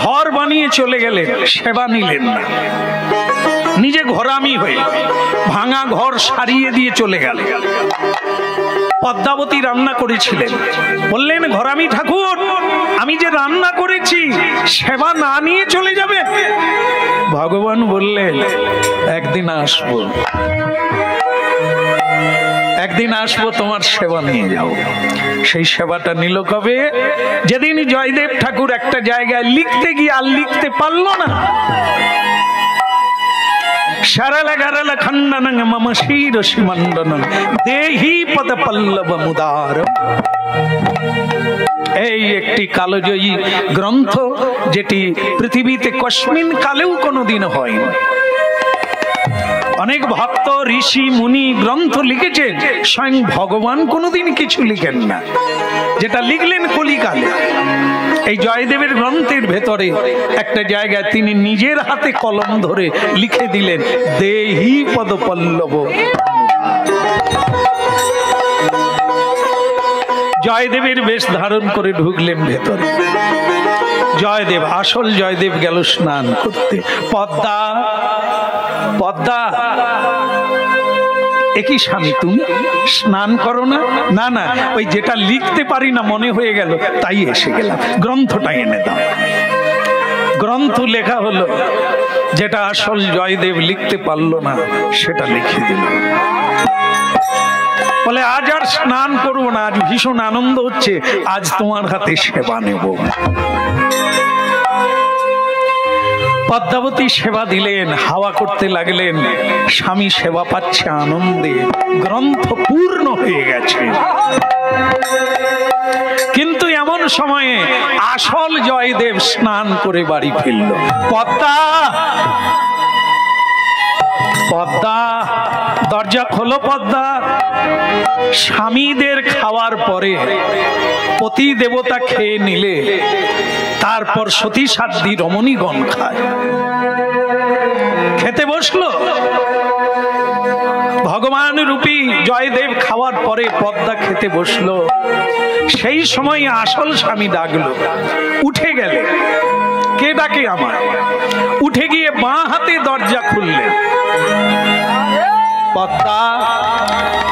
ঘর বানিয়ে চলে গেলেন, সেবা নিলেন না, নিজে ঘরামি হয়ে ভাঙা ঘর সারিয়ে দিয়ে চলে গেল। পদ্মাবতী রান্না করেছিলেন, বললেন ঘরামি ঠাকুর আমি যে রান্না করেছি সেবা না নিয়ে চলে যাবে? ভগবান বললেন একদিন আসবো, একদিন আসবো তোমার সেবা নিয়ে যাও। সেই সেবাটা নিল কবে? যেদিন জয়দেব ঠাকুর একটা জায়গায় লিখতে গিয়ে আর লিখতে পারল না। সরল গরল খণ্ডনং মম শিরসি মণ্ডনং দেহি পদ পল্লব মুদার। এই একটি কালজয়ী গ্রন্থ, যেটি পৃথিবীতে কস্মিন কালেও কোনোদিন হয়নি। অনেক ভক্ত ঋষি মুনি গ্রন্থ লিখেছেন, স্বয়ং ভগবান কোনোদিন কিছু লিখেন না। যেটা লিখলেন কলিকালে। এই জয়দেবের গ্রন্থের ভেতরে একটা জায়গায় তিনি নিজের হাতে কলম ধরে লিখে দিলেন দেহি পদ পল্লব। জয়দেবের বেশ ধারণ করে ঢুকলেন ভেতরে। জয়দেব, আসল জয়দেব গেল স্নান করতে। পদ্মা, পদ্মা একই স্বামী তুমি স্নান করো না? না না, ওই যেটা লিখতে পারি না মনে হয়ে গেল তাই এসে গেলাম, গ্রন্থটা এনে দাও। গ্রন্থ লেখা হলো, যেটা আসল জয়দেব লিখতে পারলো না সেটা লিখে দিল। বলে আজ আর স্নান করবো না, আজ ভীষণ আনন্দ হচ্ছে, আজ তোমার হাতে সেবা নেব। পদ্মাবতী সেবা দিলেন, হাওয়া করতে লাগলেন, স্বামী সেবা পাচ্ছে আনন্দে, গ্রন্থ পূর্ণ হয়ে গেছে। কিন্তু এমন সময়ে আসল জয়দেব স্নান করে বাড়ি ফিরল। পদ্মা, পদ্মা দরজা খোলো পদ্মা। স্বামীদের খাওয়ার পরে পতি দেবতা খেয়ে নিলে তারপর সতী সাধ্বী রমণীগণ খায়। খেতে বসলো, ভগবান রূপী জয়দেব খাওয়ার পরে পদ্মা খেতে বসলো। সেই সময় আসল স্বামী ডাকলো, উঠে গেলে। কে ডাকে? আমার। উঠে গিয়ে বাঁ হাতে দরজা খুললেন। পদ্মা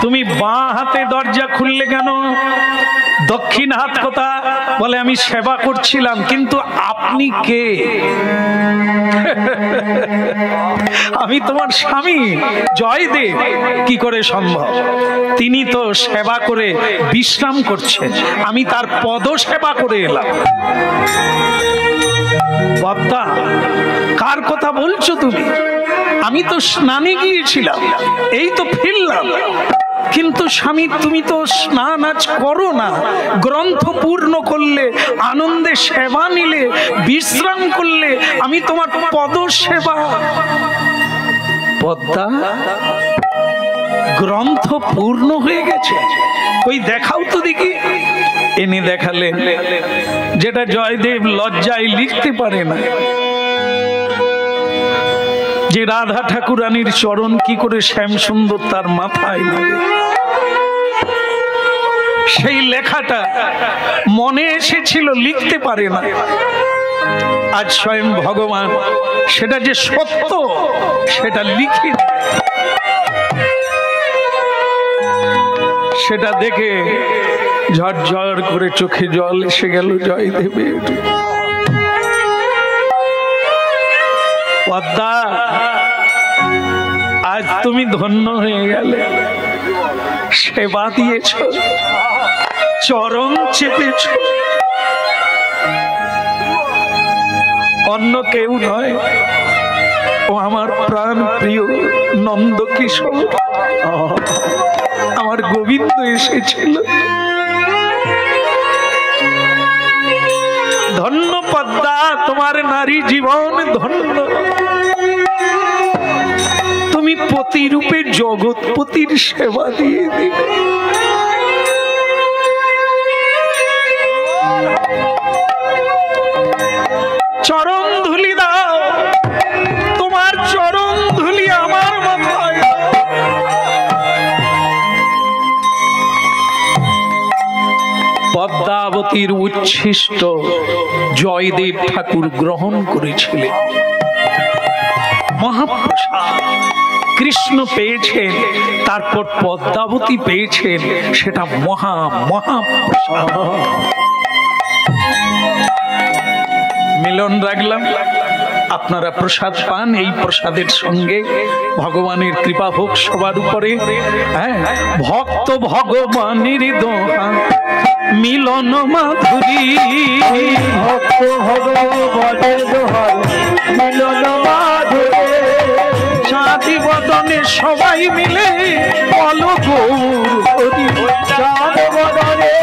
তুমি বাঁ হাতে দরজা খুললে কেন? দক্ষিণ হাত কথা? বলে আমি সেবা করছিলাম। কিন্তু আপনি কে? আমি তোমার স্বামী জয়দেব। কি করে সম্ভব? তিনি তো সেবা করে বিশ্রাম করছেন, আমি তার পদ সেবা করে এলাম। পদ্মা কার কথা বলছো তুমি? আমি তো স্নানে গিয়েছিলাম, এই তো ফিরলাম। কিন্তু স্বামী তুমি তো স্নান আজ করো না, গ্রন্থ পূর্ণ করলে, আনন্দে সেবা নিলে, বিশ্রাম করলে, আমি তোমার পদ সেবা। পদ্মা গ্রন্থ পূর্ণ হয়ে গেছে, ওই দেখাও তো দেখি। এনে দেখালেন, যেটা জয়দেব লজ্জায় লিখতে পারে না, যে রাধা ঠাকুরানীর চরণ কি করে শ্যাম সুন্দর তার মাথায় লাগে। সেই লেখাটা মনে এসেছিল, লিখতে পারে না। আজ স্বয়ং ভগবান সেটা যে সত্য সেটা লিখে, সেটা দেখে ঝরঝর করে চোখে জল এসে গেল জয়দেবের। পদ্মা আজ তুমি ধন্য হয়ে গেলে, সেবা দিয়েছ, চরণ চেপেছ। অন্য কেউ নয়, ও আমার প্রাণ প্রিয় নন্দ কিশোর, আমার গোবিন্দ এসেছিল। ধন্য পদ্মা, তোমার নারী জীবন ধন্য। তুমি পতিরূপে জগৎপতির সেবা দিয়ে দিলে। পদ্মাবতীর উচ্ছিষ্ট জয়দেব ঠাকুর গ্রহণ করেছিলেন। মহাপ্রসাদ কৃষ্ণ পেয়েছেন, তারপর পদ্মাবতী পেয়েছেন, সেটা মহাপ্রসাদ। মিলন রাখলাম, আপনারা প্রসাদ পান, এই প্রসাদের সঙ্গে ভগবানের কৃপা হোক সবার উপরে। হ্যাঁ, ভক্ত ভগবানের দোহা মিলন মাধুরী, ভক্ত ভগবানের দোহাই মিলন মাধুরী, সাথী বদনে সবাই মিলে বলো গৌর হরি, চাঁদ বদনে